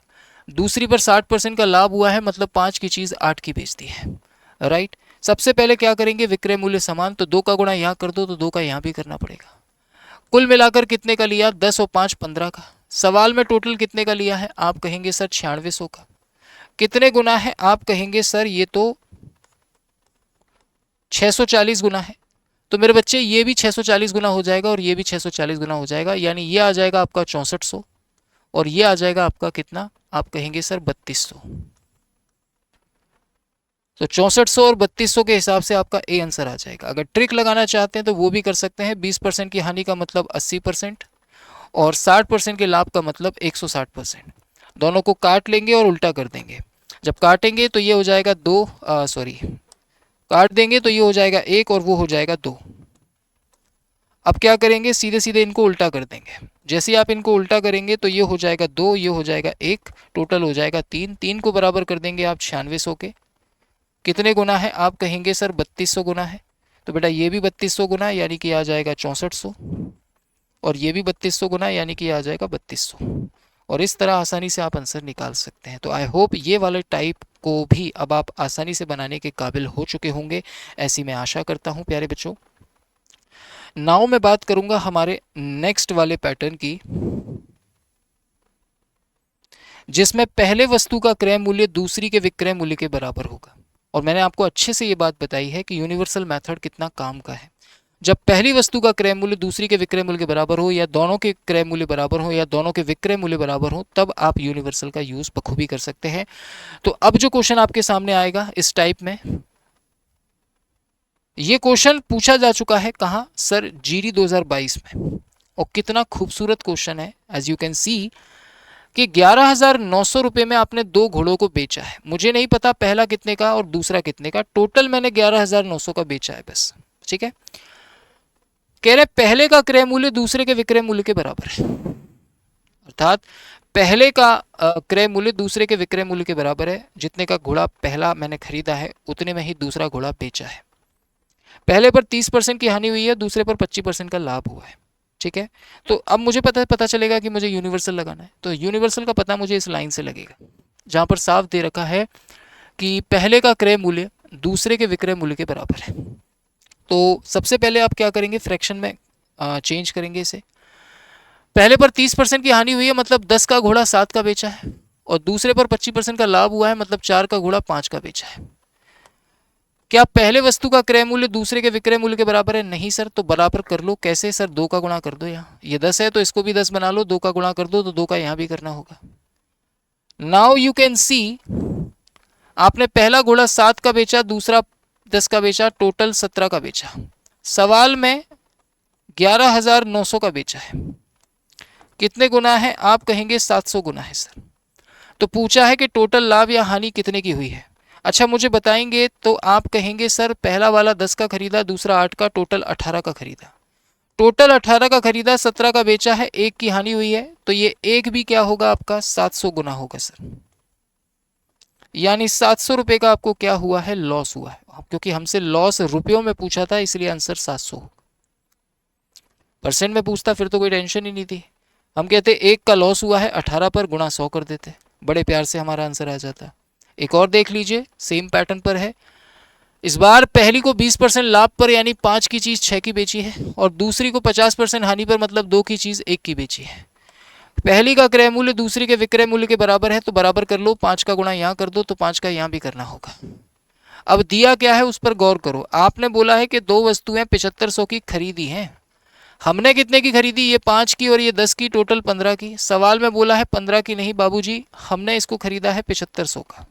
दूसरी पर 60% का लाभ हुआ है, मतलब 5 की चीज़ 8 की बेच दी है। राइट। सबसे पहले क्या करेंगे? विक्रय मूल्य समान, तो 2 का गुणा यहाँ कर दो तो 2 का यहाँ भी करना पड़ेगा। कुल मिलाकर कितने का लिया? 10 और 5 15 का। सवाल में टोटल कितने का लिया है? आप कहेंगे सर 9600 का। कितने गुना है? आप कहेंगे सर ये तो 640 गुना है। तो मेरे बच्चे ये भी 640 गुना हो जाएगा और ये भी 640 गुना हो जाएगा, यानी ये आ जाएगा आपका 6400 और ये आ जाएगा आपका कितना? आप कहेंगे सर 3200। तो 6400 और 3200 के हिसाब से आपका ए आंसर आ जाएगा। अगर ट्रिक लगाना चाहते हैं तो वो भी कर सकते हैं। 20% की हानि का मतलब 80% और 60% के लाभ का मतलब 160%। दोनों को काट लेंगे और उल्टा कर देंगे। जब काटेंगे तो ये हो जाएगा काट देंगे तो ये हो जाएगा 1 और वो हो जाएगा 2। अब क्या करेंगे? सीधे सीधे इनको उल्टा कर देंगे। जैसे ही आप इनको उल्टा करेंगे तो ये हो जाएगा 2, ये हो जाएगा 1, टोटल हो जाएगा 3। 3 को बराबर कर देंगे आप 9600 के। कितने गुना है? आप कहेंगे सर 3200 गुना है। तो बेटा ये भी 3200 गुना यानी कि आ जाएगा 6400 और ये भी 3200 गुना यानी कि आ जाएगा 3200। और इस तरह आसानी से आप आंसर निकाल सकते हैं। तो आई होप ये वाले टाइप को भी अब आप आसानी से बनाने के काबिल हो चुके होंगे, ऐसी मैं आशा करता हूं प्यारे बच्चों। नाउ मैं बात करूंगा हमारे नेक्स्ट वाले पैटर्न की, जिसमें पहले वस्तु का क्रय मूल्य दूसरी के विक्रय मूल्य के बराबर होगा। और मैंने आपको अच्छे से ये बात बताई है कि यूनिवर्सल मेथड कितना काम का है। जब पहली वस्तु का क्रय मूल्य दूसरी के विक्रय मूल्य के बराबर हो, या दोनों के क्रय मूल्य बराबर हो, या दोनों के विक्रय मूल्य बराबर हो, तब आप यूनिवर्सल का यूज बखूबी कर सकते हैं। तो अब जो क्वेश्चन आपके सामने आएगा इस टाइप में, ये क्वेश्चन पूछा जा चुका है कहाँ? सर जीडी 2022 में। और कितना खूबसूरत क्वेश्चन है। एज यू कैन सी कि 11,900 रुपये में आपने 2 घोड़ों को बेचा है। मुझे नहीं पता पहला कितने का और दूसरा कितने का, टोटल मैंने 11,900 का बेचा है बस। ठीक है। कह रहे पहले का क्रय मूल्य दूसरे के विक्रय मूल्य के बराबर है, अर्थात पहले का क्रय मूल्य दूसरे के विक्रय मूल्य के बराबर है। जितने का घोड़ा पहला मैंने खरीदा है उतने में ही दूसरा घोड़ा बेचा है। पहले पर 30% की हानि हुई है, दूसरे पर 25% का लाभ हुआ है। ठीक है। तो अब मुझे पता चलेगा कि मुझे यूनिवर्सल लगाना है। तो यूनिवर्सल का पता मुझे इस लाइन से लगेगा, जहां पर साफ दे रखा है कि पहले का क्रय मूल्य दूसरे के विक्रय मूल्य के बराबर है। तो सबसे पहले आप क्या करेंगे? फ्रैक्शन में चेंज करेंगे इसे। पहले पर 30% की हानि हुई है, मतलब 10 का घोड़ा 7 का बेचा है, और दूसरे पर 25% का लाभ हुआ है, मतलब 4 का घोड़ा 5 का बेचा है। क्या पहले वस्तु का क्रय मूल्य दूसरे के विक्रय मूल्य के बराबर है? नहीं सर। तो बराबर कर लो। कैसे सर? 2 का गुणा कर दो। यहाँ ये 10 है तो इसको भी 10 बना लो, 2 का गुणा कर दो तो 2 का यहाँ भी करना होगा। नाउ यू कैन सी आपने पहला घोड़ा 7 का बेचा, दूसरा 10 का बेचा, टोटल 17 का बेचा। सवाल में 11,900 का बेचा है। कितने गुना है? आप कहेंगे 700 गुना है सर। तो पूछा है कि टोटल लाभ या हानि कितने की हुई है। अच्छा मुझे बताएंगे तो आप कहेंगे सर पहला वाला 10 का खरीदा, दूसरा 8 का, टोटल 18 का खरीदा। टोटल 18 का खरीदा, 17 का बेचा है, 1 की हानि हुई है, तो ये 1 भी क्या होगा आपका? 700 गुना होगा सर। यानी 700 रुपये का आपको क्या हुआ है? लॉस हुआ है। क्योंकि हमसे लॉस रुपयों में पूछा था इसलिए आंसर 700। परसेंट में पूछता फिर तो कोई टेंशन ही नहीं थी। हम कहते 1 का लॉस हुआ है 18 पर, गुणा 100 कर देते, बड़े प्यार से हमारा आंसर आ जाता। एक और देख लीजिए, सेम पैटर्न पर है। इस बार पहली को 20% लाभ पर यानी 5 की चीज 6 की बेची है, और दूसरी को 50% हानि पर मतलब 2 की चीज 1 की बेची है। पहली का क्रय मूल्य दूसरी के विक्रय मूल्य के बराबर है तो बराबर कर लो, 5 का गुणा यहाँ कर दो तो 5 का यहाँ भी करना होगा। अब दिया क्या है उस पर गौर करो। आपने बोला है कि दो वस्तुएं 7500 की खरीदी हैं। हमने कितने की खरीदी? ये 5 की और ये 10 की, टोटल 15 की। सवाल में बोला है 15 की। नहीं बाबूजी, हमने इसको खरीदा है 7500 का।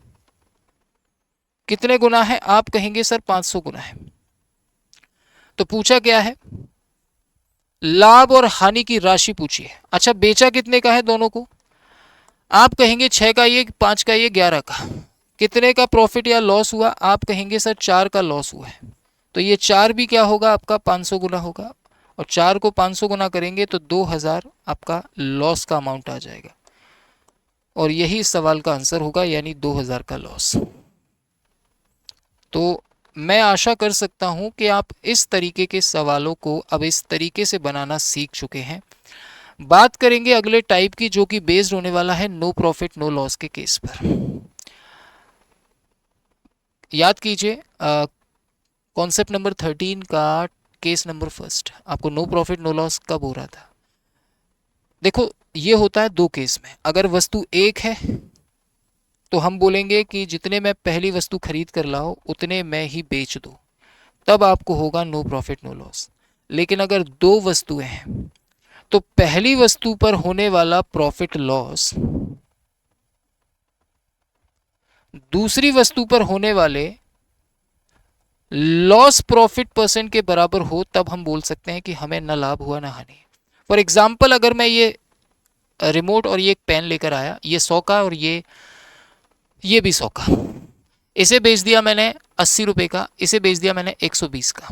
कितने गुना है? आप कहेंगे सर 500 गुना है। तो पूछा क्या है? लाभ और हानि की राशि पूछी है। अच्छा, बेचा कितने का है दोनों को? आप कहेंगे 6 का ये, 5 का ये, 11 का। कितने का प्रॉफिट या लॉस हुआ? आप कहेंगे सर 4 का लॉस हुआ है। तो ये 4 भी क्या होगा आपका? 500 गुना होगा। और 4 को 500 गुना करेंगे तो 2000 आपका लॉस का अमाउंट आ जाएगा। और यही इस सवाल का आंसर होगा, यानी 2000 का लॉस। तो मैं आशा कर सकता हूं कि आप इस तरीके के सवालों को अब इस तरीके से बनाना सीख चुके हैं। बात करेंगे अगले टाइप की, जो कि बेस्ड होने वाला है नो प्रॉफिट नो लॉस के केस पर। याद कीजिए कॉन्सेप्ट नंबर 13 का केस नंबर फर्स्ट, आपको नो प्रॉफिट नो लॉस कब हो रहा था? देखो, ये होता है दो केस में। अगर वस्तु एक है तो हम बोलेंगे कि जितने मैं पहली वस्तु खरीद कर लाओ उतने मैं ही बेच दो, तब आपको होगा नो प्रॉफिट नो लॉस। लेकिन अगर दो वस्तुएं हैं तो पहली वस्तु पर होने वाला प्रॉफिट लॉस दूसरी वस्तु पर होने वाले लॉस प्रॉफिट परसेंट के बराबर हो, तब हम बोल सकते हैं कि हमें न लाभ हुआ न हानि। फॉर एग्जाम्पल, अगर मैं ये रिमोट और ये एक पेन लेकर आया, ये 100 का और ये भी 100 का, इसे बेच दिया मैंने 80 रुपए का, इसे बेच दिया मैंने 120 का।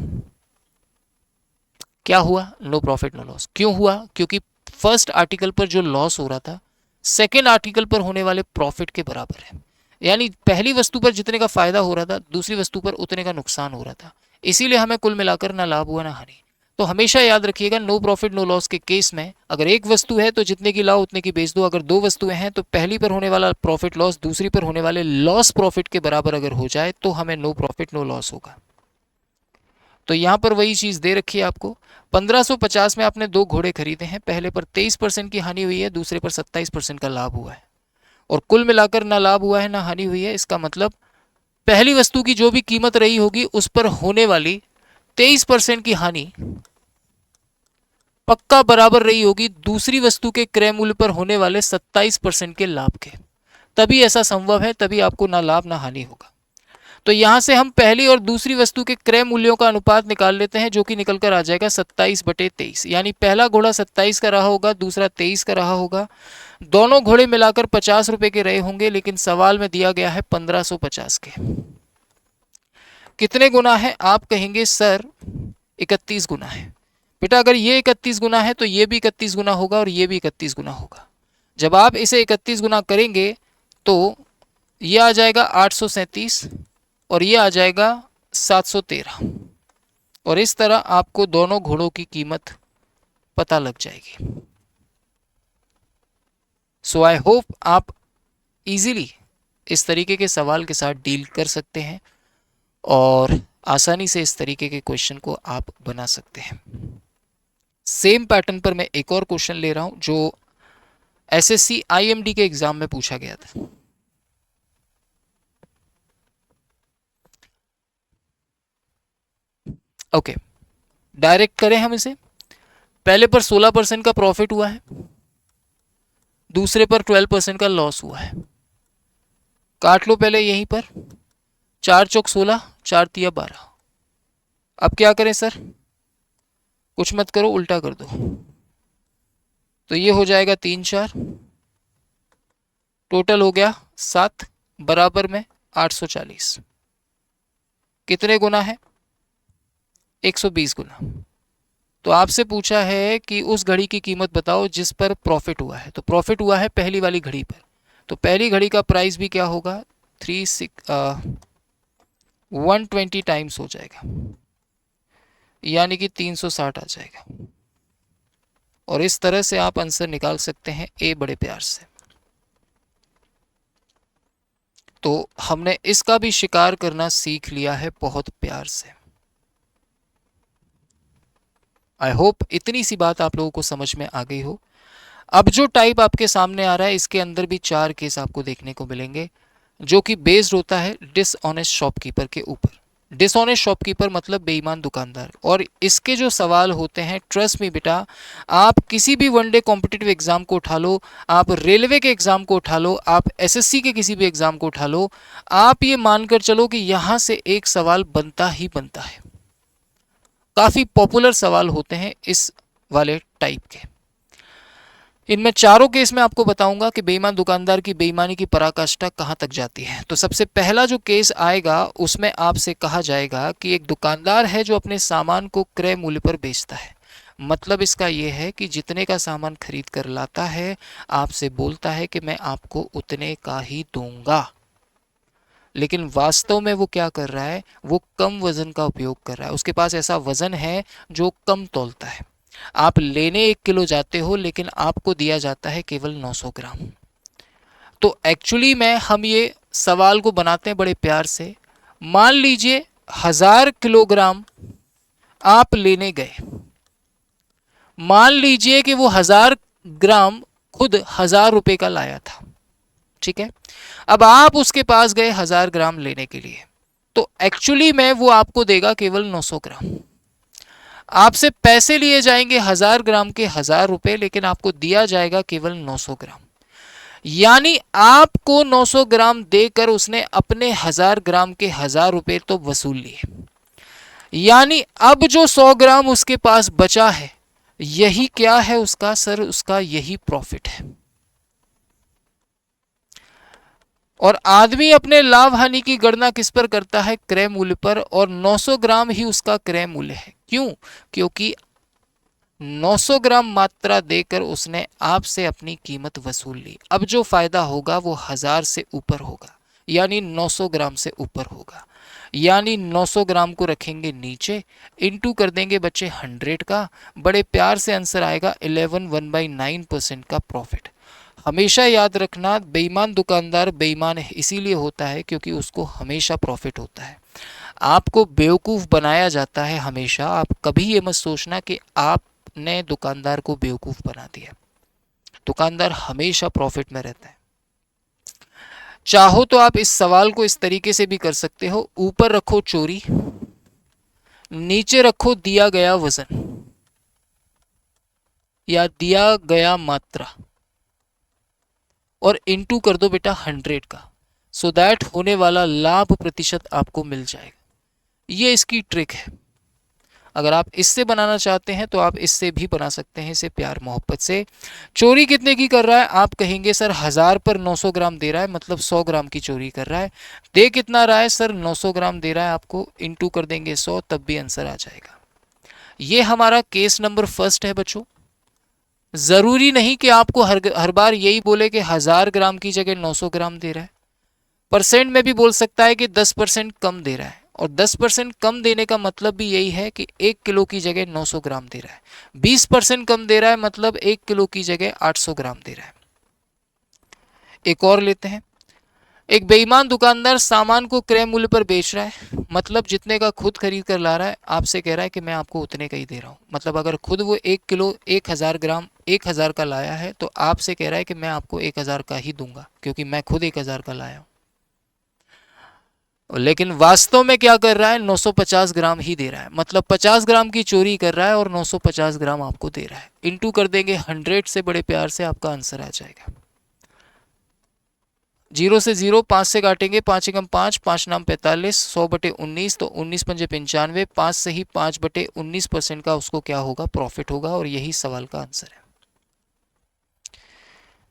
क्या हुआ? No profit no loss. क्यों हुआ? क्योंकि फर्स्ट आर्टिकल पर जो लॉस हो रहा था सेकेंड आर्टिकल पर होने वाले प्रॉफिट के बराबर है। यानी पहली वस्तु पर जितने का फायदा हो रहा था दूसरी वस्तु पर उतने का नुकसान हो रहा था, इसीलिए हमें कुल मिलाकर ना लाभ हुआ ना हानि। तो हमेशा याद रखिएगा, नो प्रॉफिट नो लॉस के केस में अगर एक वस्तु है तो जितने की लाओ उतने की बेच दो। अगर दो वस्तुएं हैं तो पहली पर होने वाला प्रॉफिट लॉस दूसरी पर होने वाले लॉस प्रॉफिट के बराबर अगर हो जाए तो हमें नो प्रॉफिट नो लॉस होगा। तो यहां पर वही चीज दे रखी है आपको। 1550 में आपने दो घोड़े खरीदे हैं, पहले पर 23% की हानि हुई है, दूसरे पर 27% का लाभ हुआ है, और कुल मिलाकर ना लाभ हुआ है ना हानि हुई है। इसका मतलब पहली वस्तु की जो भी कीमत रही होगी उस पर होने वाली 23% की हानि पक्का बराबर रही होगी दूसरी वस्तु के क्रय मूल्य पर होने वाले 27% के लाभ के। तभी ऐसा संभव है, तभी आपको ना लाभ ना हानि होगा। तो यहां से हम पहली और दूसरी वस्तु के क्रय मूल्यों का अनुपात निकाल लेते हैं, जो कि निकल कर आ जाएगा 27/23। यानी पहला घोड़ा 27 का रहा होगा, दूसरा 23 का रहा होगा। दोनों घोड़े मिलाकर 50 रुपए के रहे होंगे, लेकिन सवाल में दिया गया है 1550 के। कितने गुना है? आप कहेंगे सर 31 गुना है। बेटा, अगर ये 31 गुना है तो ये भी 31 गुना होगा और ये भी 31 गुना होगा। जब आप इसे 31 गुना करेंगे तो ये आ जाएगा 837 और ये आ जाएगा 713, और इस तरह आपको दोनों घोड़ों की कीमत पता लग जाएगी। सो आई होप आप इजीली इस तरीके के सवाल के साथ डील कर सकते हैं और आसानी से इस तरीके के क्वेश्चन को आप बना सकते हैं। सेम पैटर्न पर मैं एक और क्वेश्चन ले रहा हूं जो एसएससी आईएमडी के एग्जाम में पूछा गया था। ओके, डायरेक्ट करें हम इसे। पहले पर 16% का प्रॉफिट हुआ है, दूसरे पर 12% का लॉस हुआ है। काट लो पहले यहीं पर, 4 चौक 16, 4 तिया 12। अब क्या करें सर? कुछ मत करो, उल्टा कर दो। तो ये हो जाएगा 3 4, टोटल हो गया 7, बराबर में 840। कितने गुना है? 120 गुना। तो आपसे पूछा है कि उस घड़ी की कीमत बताओ जिस पर प्रॉफिट हुआ है। तो प्रॉफिट हुआ है पहली वाली घड़ी पर, तो पहली घड़ी का प्राइस भी क्या होगा? 120 टाइम्स हो जाएगा, यानी कि 360 आ जाएगा। और इस तरह से आप आंसर निकाल सकते हैं ए बड़े प्यार से। तो हमने इसका भी शिकार करना सीख लिया है बहुत प्यार से। आई होप इतनी सी बात आप लोगों को समझ में आ गई हो। अब जो टाइप आपके सामने आ रहा है इसके अंदर भी 4 केस आपको देखने को मिलेंगे जो कि बेस्ड होता है डिसऑनेस्ट शॉपकीपर के ऊपर। डिसऑनेस्ट शॉपकीपर मतलब बेईमान दुकानदार। और इसके जो सवाल होते हैं, ट्रस्ट मी बेटा, आप किसी भी वनडे कॉम्पिटिटिव एग्जाम को उठा लो, आप रेलवे के एग्जाम को उठा लो, आप एसएससी के किसी भी एग्जाम को उठा लो, आप ये मानकर चलो कि यहां से एक सवाल बनता ही बनता है। काफी पॉपुलर सवाल होते हैं इस वाले टाइप के। इनमें चारों केस में आपको बताऊंगा कि बेईमान दुकानदार की बेईमानी की पराकाष्ठा कहां तक जाती है। तो सबसे पहला जो केस आएगा उसमें आपसे कहा जाएगा कि एक दुकानदार है जो अपने सामान को क्रय मूल्य पर बेचता है। मतलब इसका यह है कि जितने का सामान खरीद कर लाता है आपसे बोलता है कि मैं आपको उतने का ही दूंगा, लेकिन वास्तव में वो क्या कर रहा है, वो कम वजन का उपयोग कर रहा है। उसके पास ऐसा वजन है जो कम तौलता है। आप लेने 1 किलो जाते हो लेकिन आपको दिया जाता है केवल 900 ग्राम। तो एक्चुअली में हम ये सवाल को बनाते हैं बड़े प्यार से। मान लीजिए 1000 किलोग्राम आप लेने गए, मान लीजिए कि वो 1000 ग्राम खुद 1000 रुपए का लाया था, ठीक है। अब आप उसके पास गए 1000 ग्राम लेने के लिए, तो एक्चुअली में वो आपको देगा केवल 900 ग्राम। आपसे पैसे लिए जाएंगे 1000 ग्राम के 1000 रुपए, लेकिन आपको दिया जाएगा केवल 900 ग्राम। यानी आपको 900 ग्राम देकर उसने अपने 1000 ग्राम के 1000 रुपए तो वसूल लिए। यानी अब जो 100 ग्राम उसके पास बचा है, यही क्या है उसका सर, उसका यही प्रॉफिट है। और आदमी अपने लाभ हानि की गणना किस पर करता है, क्रय मूल्य पर, और 900 ग्राम ही उसका क्रय मूल्य है। क्यों? क्योंकि 900 ग्राम मात्रा देकर उसने आपसे अपनी कीमत वसूल ली। अब जो फायदा होगा वो 1000 से ऊपर होगा, यानी 900 ग्राम से ऊपर होगा। यानी 900 ग्राम को रखेंगे नीचे, इनटू कर देंगे बच्चे 100 का, बड़े प्यार से आंसर आएगा 11/9% का प्रॉफिट। हमेशा याद रखना, बेईमान दुकानदार बेईमान इसीलिए होता है क्योंकि उसको हमेशा प्रॉफिट होता है। आपको बेवकूफ़ बनाया जाता है हमेशा। आप कभी ये मत सोचना कि आपने दुकानदार को बेवकूफ़ बना दिया। दुकानदार हमेशा प्रॉफिट में रहता है। चाहो तो आप इस सवाल को इस तरीके से भी कर सकते हो, ऊपर रखो चोरी, नीचे रखो दिया गया वजन या दिया गया मात्रा, और इनटू कर दो बेटा 100 का, सो दैट होने वाला लाभ प्रतिशत आपको मिल जाएगा। ये इसकी ट्रिक है। अगर आप इससे बनाना चाहते हैं तो आप इससे भी बना सकते हैं, इसे प्यार मोहब्बत से। चोरी कितने की कर रहा है? आप कहेंगे सर 1000 पर 900 ग्राम दे रहा है, मतलब 100 ग्राम की चोरी कर रहा है। दे कितना रहा है सर? 900 ग्राम दे रहा है आपको, इनटू कर देंगे 100, तब भी आंसर आ जाएगा। ये हमारा केस नंबर फर्स्ट है बच्चों। जरूरी नहीं कि आपको हर बार यही बोले कि 1000 ग्राम की जगह 900 ग्राम दे रहा है। परसेंट में भी बोल सकता है कि 10% कम दे रहा है, और 10% कम देने का मतलब भी यही है कि 1 किलो की जगह 900 ग्राम दे रहा है। 20% कम दे रहा है मतलब 1 किलो की जगह 800 ग्राम दे रहा है। एक और लेते हैं। एक बेईमान दुकानदार सामान को क्रय मूल्य पर बेच रहा है, मतलब जितने का खुद खरीद कर ला रहा है, आपसे कह रहा है कि मैं आपको उतने का ही दे रहा हूँ। मतलब अगर खुद वो 1 किलो 1000 ग्राम 1000 का लाया है, तो आपसे कह रहा है कि मैं आपको 1000 का ही दूंगा क्योंकि मैं खुद 1000 का लाया हूँ। लेकिन वास्तव में क्या कर रहा है? 950 ग्राम ही दे रहा है। मतलब 50 ग्राम की चोरी कर रहा है और 950 ग्राम आपको दे रहा है। इनटू कर देंगे 100 से, बड़े प्यार से आपका आंसर आ जाएगा। 0 से 0, 5 से काटेंगे, 5 एकम 5, 5 नाम 45, 100/19, तो 19 पंजे 95, 5 से ही 5/19% का उसको क्या होगा? प्रॉफिट होगा। और यही सवाल का आंसर है।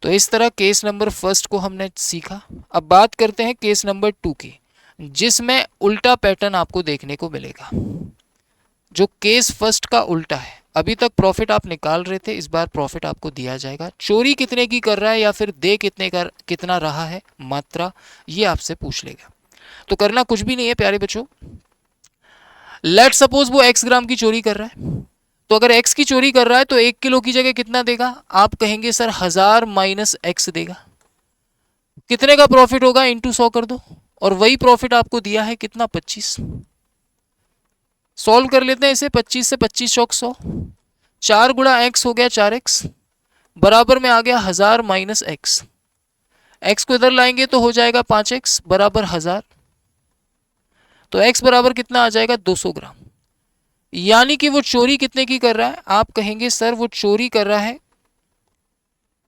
तो इस तरह केस नंबर फर्स्ट को हमने सीखा। अब बात करते हैं केस नंबर 2 की, जिसमें उल्टा पैटर्न आपको देखने को मिलेगा। जो केस फर्स्ट का उल्टा है। अभी तक प्रॉफिट आप निकाल रहे थे, इस बार प्रॉफिट आपको दिया जाएगा। चोरी कितने की कर रहा है या फिर दे कितना रहा है मात्रा, ये आपसे पूछ लेगा। तो करना कुछ भी नहीं है प्यारे बच्चों। लेट सपोज वो x ग्राम की चोरी कर रहा है, तो अगर x की चोरी कर रहा है तो 1 किलो की जगह कितना देगा? आप कहेंगे सर 1000 माइनस x देगा। कितने का प्रॉफिट होगा? इंटू 100 कर दो, और वही प्रॉफिट आपको दिया है कितना? 25। सॉल्व कर लेते हैं इसे। 25 से 25 चौक 100, 4 गुणा x हो गया 4x, बराबर में आ गया 1000 माइनस एक्स। एक्स को इधर लाएंगे तो हो जाएगा 5x बराबर 1000। तो x बराबर कितना आ जाएगा 200 ग्राम। यानी कि वो चोरी कितने की कर रहा है? आप कहेंगे सर वो चोरी कर रहा है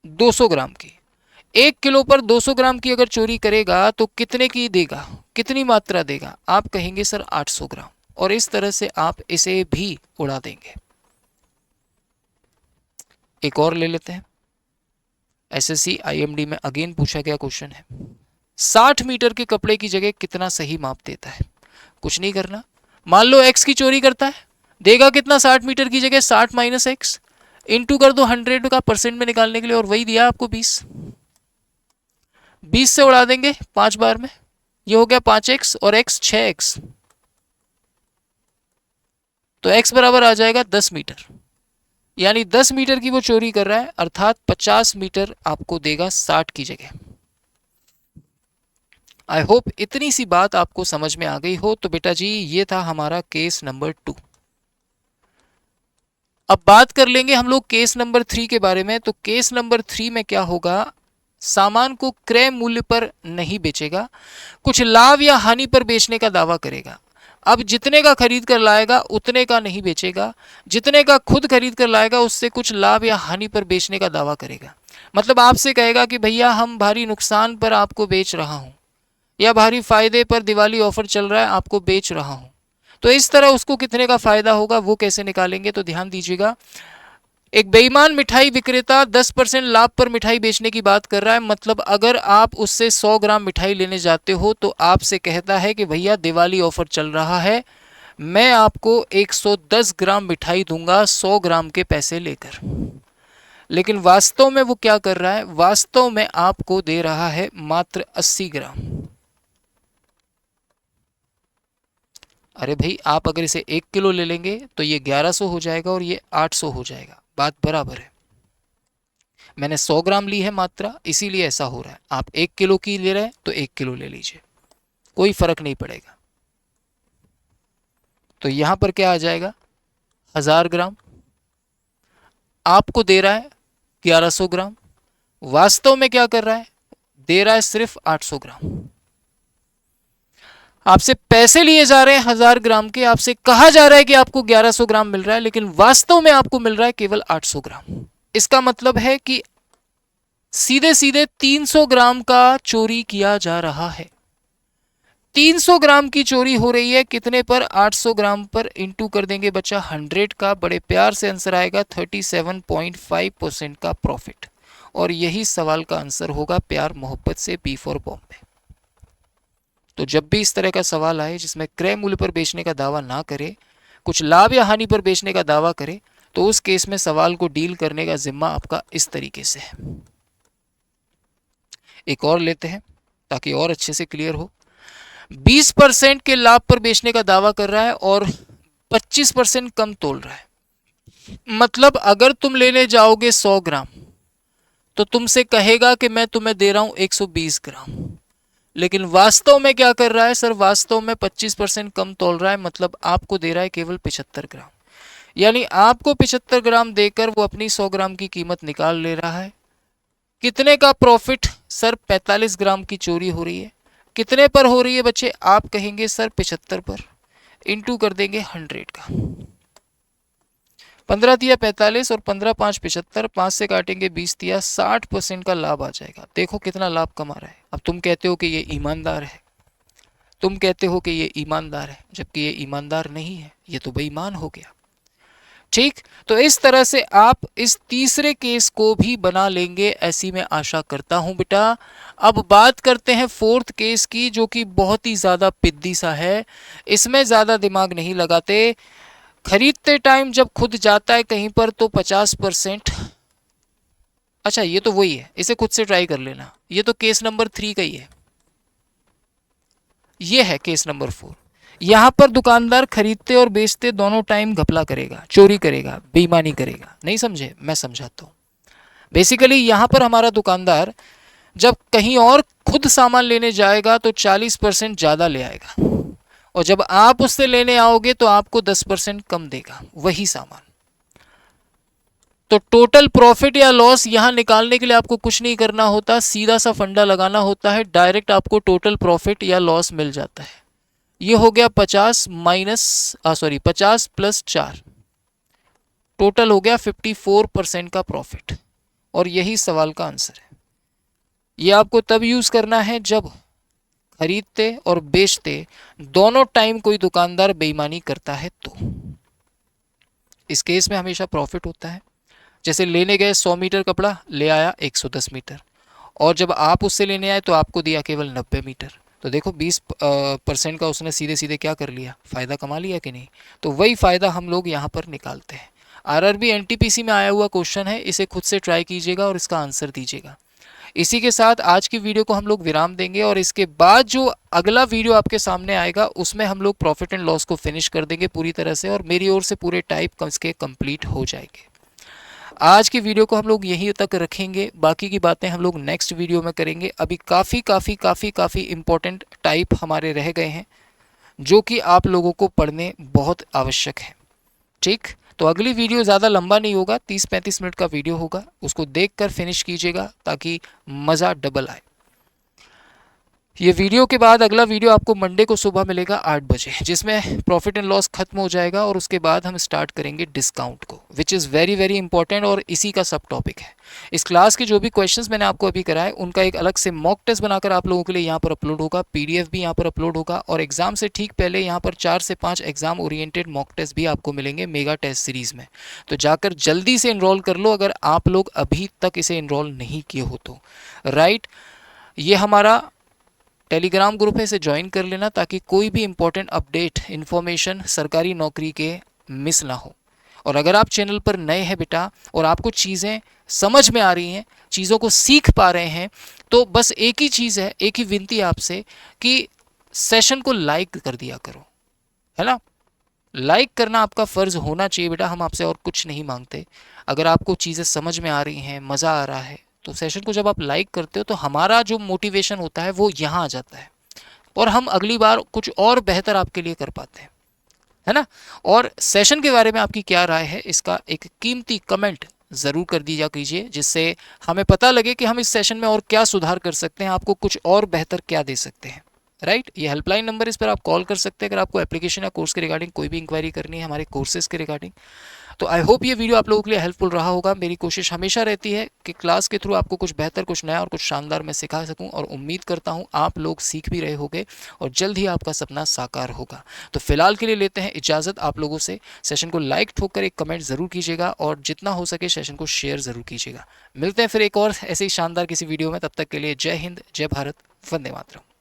200 ग्राम की। 1 किलो पर 200 ग्राम की अगर चोरी करेगा तो कितने की देगा, कितनी मात्रा देगा? आप कहेंगे सर 800 ग्राम। और इस तरह से आप इसे भी उड़ा देंगे। एक और ले लेते हैं। एसएससी आईएमडी में अगेन पूछा गया क्वेश्चन है, 60 मीटर के कपड़े की जगह कितना सही माप देता है? कुछ नहीं करना, मान लो x की चोरी करता है, देगा कितना 60 मीटर की जगह 60 माइनस एक्स, इंटू कर दो 100 का परसेंट में निकालने के लिए, और वही दिया आपको 20 से उड़ा देंगे 5 बार में। ये हो गया 5x और x 6x, तो x बराबर आ जाएगा 10 मीटर। यानी 10 मीटर की वो चोरी कर रहा है, अर्थात 50 मीटर आपको देगा 60 की जगह। आई होप इतनी सी बात आपको समझ में आ गई हो। तो बेटा जी ये था हमारा केस नंबर 2। अब बात कर लेंगे हम लोग केस नंबर 3 के बारे में। तो केस नंबर 3 में क्या होगा? सामान को क्रय मूल्य पर नहीं बेचेगा, कुछ लाभ या हानि पर बेचने का दावा करेगा। अब जितने का खरीद कर लाएगा उतने का नहीं बेचेगा, जितने का खुद खरीद कर लाएगा उससे कुछ लाभ या हानि पर बेचने का दावा करेगा। मतलब आपसे कहेगा कि भैया हम भारी नुकसान पर आपको बेच रहा हूं, या भारी फायदे पर दिवाली ऑफर चल रहा है आपको बेच रहा हूं। तो इस तरह उसको कितने का फायदा होगा वो कैसे निकालेंगे? तो ध्यान दीजिएगा, एक बेईमान मिठाई विक्रेता 10% लाभ पर मिठाई बेचने की बात कर रहा है। मतलब अगर आप उससे 100 ग्राम मिठाई लेने जाते हो तो आपसे कहता है कि भैया दिवाली ऑफर चल रहा है, मैं आपको 110 ग्राम मिठाई दूंगा 100 ग्राम के पैसे लेकर। लेकिन वास्तव में वो क्या कर रहा है? वास्तव में आपको दे रहा है मात्र 80 ग्राम। अरे भाई आप अगर इसे 1 किलो ले लेंगे तो ये 1100 हो जाएगा और ये 800 हो जाएगा, बात बराबर है। मैंने 100 ग्राम ली है मात्रा, इसीलिए ऐसा हो रहा है। आप 1 किलो की ले रहे हैं तो 1 किलो ले लीजिए, कोई फर्क नहीं पड़ेगा। तो यहां पर क्या आ जाएगा? 1000 ग्राम आपको दे रहा है 1100 ग्राम, वास्तव में क्या कर रहा है? दे रहा है सिर्फ 800 ग्राम। आपसे पैसे लिए जा रहे हैं 1000 ग्राम के, आपसे कहा जा रहा है कि आपको 1100 ग्राम मिल रहा है, लेकिन वास्तव में आपको मिल रहा है केवल 800 ग्राम। इसका मतलब है कि सीधे सीधे 300 ग्राम का चोरी किया जा रहा है। 300 ग्राम की चोरी हो रही है, कितने पर? 800 ग्राम पर। इंटू कर देंगे बच्चा 100 का, बड़े प्यार से आंसर आएगा 37.5% का प्रॉफिट। और यही सवाल का आंसर होगा प्यार मोहब्बत से, बी फॉर बॉम्बे। तो जब भी इस तरह का सवाल आए जिसमें क्रय मूल्य पर बेचने का दावा ना करे, कुछ लाभ या हानि पर बेचने का दावा करे, तो उस केस में सवाल को डील करने का जिम्मा आपका इस तरीके से है। एक और लेते हैं ताकि और अच्छे से क्लियर हो। 20% के लाभ पर बेचने का दावा कर रहा है और 25% कम तोल रहा है। मतलब अगर तुम लेने जाओगे 100 ग्राम तो तुमसे कहेगा कि मैं तुम्हें दे रहा हूं 120 ग्राम, लेकिन वास्तव में क्या कर रहा है? सर वास्तव में 25% कम तोल रहा है, मतलब आपको दे रहा है केवल 75 ग्राम। यानी आपको 75 ग्राम देकर वो अपनी 100 ग्राम की कीमत निकाल ले रहा है। कितने का प्रॉफिट? सर 45 ग्राम की चोरी हो रही है। कितने पर हो रही है बच्चे? आप कहेंगे सर 75 पर। इंटू कर देंगे 100 का, 15 दिया 45 और 15 5 75, 5 से काटेंगे 20 दिया, 60% का लाभ आ जाएगा। देखो कितना लाभ कमा रहा है। अब तुम कहते हो कि ये ईमानदार है, तुम कहते हो कि ये ईमानदार है, जबकि ये ईमानदार नहीं है, ये तो बेईमान हो गया। ठीक, तो इस तरह से आप इस तीसरे केस को भी बना लेंगे, ऐसी मैं आशा करता हूं बेटा। अब बात करते हैं फोर्थ केस की, जो कि बहुत ही ज्यादा पिद्दी सा है। इसमें ज्यादा दिमाग नहीं लगाते। खरीदते टाइम जब खुद जाता है कहीं पर तो 50%। अच्छा ये तो वही है, इसे खुद से ट्राई कर लेना। ये तो केस नंबर 3 का ही है। ये है केस नंबर 4। यहां पर दुकानदार खरीदते और बेचते दोनों टाइम घपला करेगा, चोरी करेगा, बेईमानी करेगा। नहीं समझे? मैं समझाता हूं। बेसिकली यहां पर हमारा दुकानदार जब कहीं और खुद सामान लेने जाएगा तो 40% ज्यादा ले आएगा, और जब आप उससे लेने आओगे तो आपको 10% कम देगा वही सामान। तो टोटल प्रॉफिट या लॉस यहां निकालने के लिए आपको कुछ नहीं करना होता, सीधा सा फंडा लगाना होता है, डायरेक्ट आपको टोटल प्रॉफिट या लॉस मिल जाता है। ये हो गया 50 माइनस 50 प्लस 4, टोटल हो गया 54% का प्रॉफिट। और यही सवाल का आंसर है। ये आपको तब यूज करना है जब खरीदते और बेचते दोनों टाइम कोई दुकानदार बेईमानी करता है तो। इस केस में हमेशा प्रॉफिट होता है। जैसे लेने गए 100 मीटर कपड़ा, ले आया 110 मीटर, और जब आप उससे लेने आए तो आपको दिया केवल 90 मीटर। तो देखो 20% का उसने सीधे सीधे क्या कर लिया, फ़ायदा कमा लिया कि नहीं। तो वही फ़ायदा हम लोग यहाँ पर निकालते हैं। आरआरबी एनटीपीसी में आया हुआ क्वेश्चन है, इसे खुद से ट्राई कीजिएगा और इसका आंसर दीजिएगा। इसी के साथ आज की वीडियो को हम लोग विराम देंगे और इसके बाद जो अगला वीडियो आपके सामने आएगा उसमें हम लोग प्रॉफिट एंड लॉस को फिनिश कर देंगे पूरी तरह से, और मेरी ओर से पूरे टाइप इसके कंप्लीट हो जाएंगे। आज की वीडियो को हम लोग यहीं तक रखेंगे, बाकी की बातें हम लोग नेक्स्ट वीडियो में करेंगे। अभी काफ़ी इंपॉर्टेंट टाइप हमारे रह गए हैं जो कि आप लोगों को पढ़ने बहुत आवश्यक है। ठीक, तो अगली वीडियो ज़्यादा लंबा नहीं होगा, 30-35 मिनट का वीडियो होगा, उसको देखकर फिनिश कीजिएगा ताकि मज़ा डबल आए। ये वीडियो के बाद अगला वीडियो आपको मंडे को सुबह मिलेगा 8 बजे, जिसमें प्रॉफिट एंड लॉस खत्म हो जाएगा और उसके बाद हम स्टार्ट करेंगे डिस्काउंट को, विच इज़ वेरी इंपॉर्टेंट और इसी का सब टॉपिक है। इस क्लास के जो भी क्वेश्चंस मैंने आपको अभी कराए उनका एक अलग से मॉक टेस्ट बनाकर आप लोगों के लिए यहाँ पर अपलोड होगा, पीडीएफ भी यहाँ पर अपलोड होगा, और एग्जाम से ठीक पहले यहाँ पर 4 से 5 एग्जाम ओरिएंटेड मॉक टेस्ट भी आपको मिलेंगे मेगा टेस्ट सीरीज़ में। तो जाकर जल्दी से इनरोल कर लो अगर आप लोग अभी तक इसे इनरोल नहीं किए हो तो। राइट, ये हमारा टेलीग्राम ग्रुप है, इसे ज्वाइन कर लेना ताकि कोई भी इंपॉर्टेंट अपडेट इन्फॉर्मेशन सरकारी नौकरी के मिस ना हो। और अगर आप चैनल पर नए हैं बेटा और आपको चीज़ें समझ में आ रही हैं, चीज़ों को सीख पा रहे हैं, तो बस एक ही चीज़ है, एक ही विनती है आपसे कि सेशन को लाइक कर दिया करो, है ना। लाइक करना आपका फ़र्ज़ होना चाहिए बेटा, हम आपसे और कुछ नहीं मांगते। अगर आपको चीज़ें समझ में आ रही हैं, मज़ा आ रहा है, तो सेशन को जब आप लाइक करते हो तो हमारा जो मोटिवेशन होता है वो यहाँ आ जाता है और हम अगली बार कुछ और बेहतर आपके लिए कर पाते हैं, है ना। और सेशन के बारे में आपकी क्या राय है, इसका एक कीमती कमेंट ज़रूर कर दीजिए कीजिए, जिससे हमें पता लगे कि हम इस सेशन में और क्या सुधार कर सकते हैं, आपको कुछ और बेहतर क्या दे सकते हैं। राइट, ये हेल्पलाइन नंबर, इस पर आप कॉल कर सकते हैं अगर आपको एप्लीकेशन या कोर्स के रिगार्डिंग कोई भी इंक्वायरी करनी है, हमारे कोर्सेज के रिगार्डिंग। तो आई होप ये वीडियो आप लोगों के लिए हेल्पफुल रहा होगा। मेरी कोशिश हमेशा रहती है कि क्लास के थ्रू आपको कुछ बेहतर, कुछ नया और कुछ शानदार मैं सिखा सकूं, और उम्मीद करता हूं आप लोग सीख भी रहे होंगे और जल्द ही आपका सपना साकार होगा। तो फिलहाल के लिए लेते हैं इजाज़त आप लोगों से। सेशन को लाइक ठोक कर एक कमेंट ज़रूर कीजिएगा और जितना हो सके सेशन को शेयर ज़रूर कीजिएगा। मिलते हैं फिर एक और ऐसे ही शानदार किसी वीडियो में, तब तक के लिए जय हिंद, जय भारत, वंदे मातरम।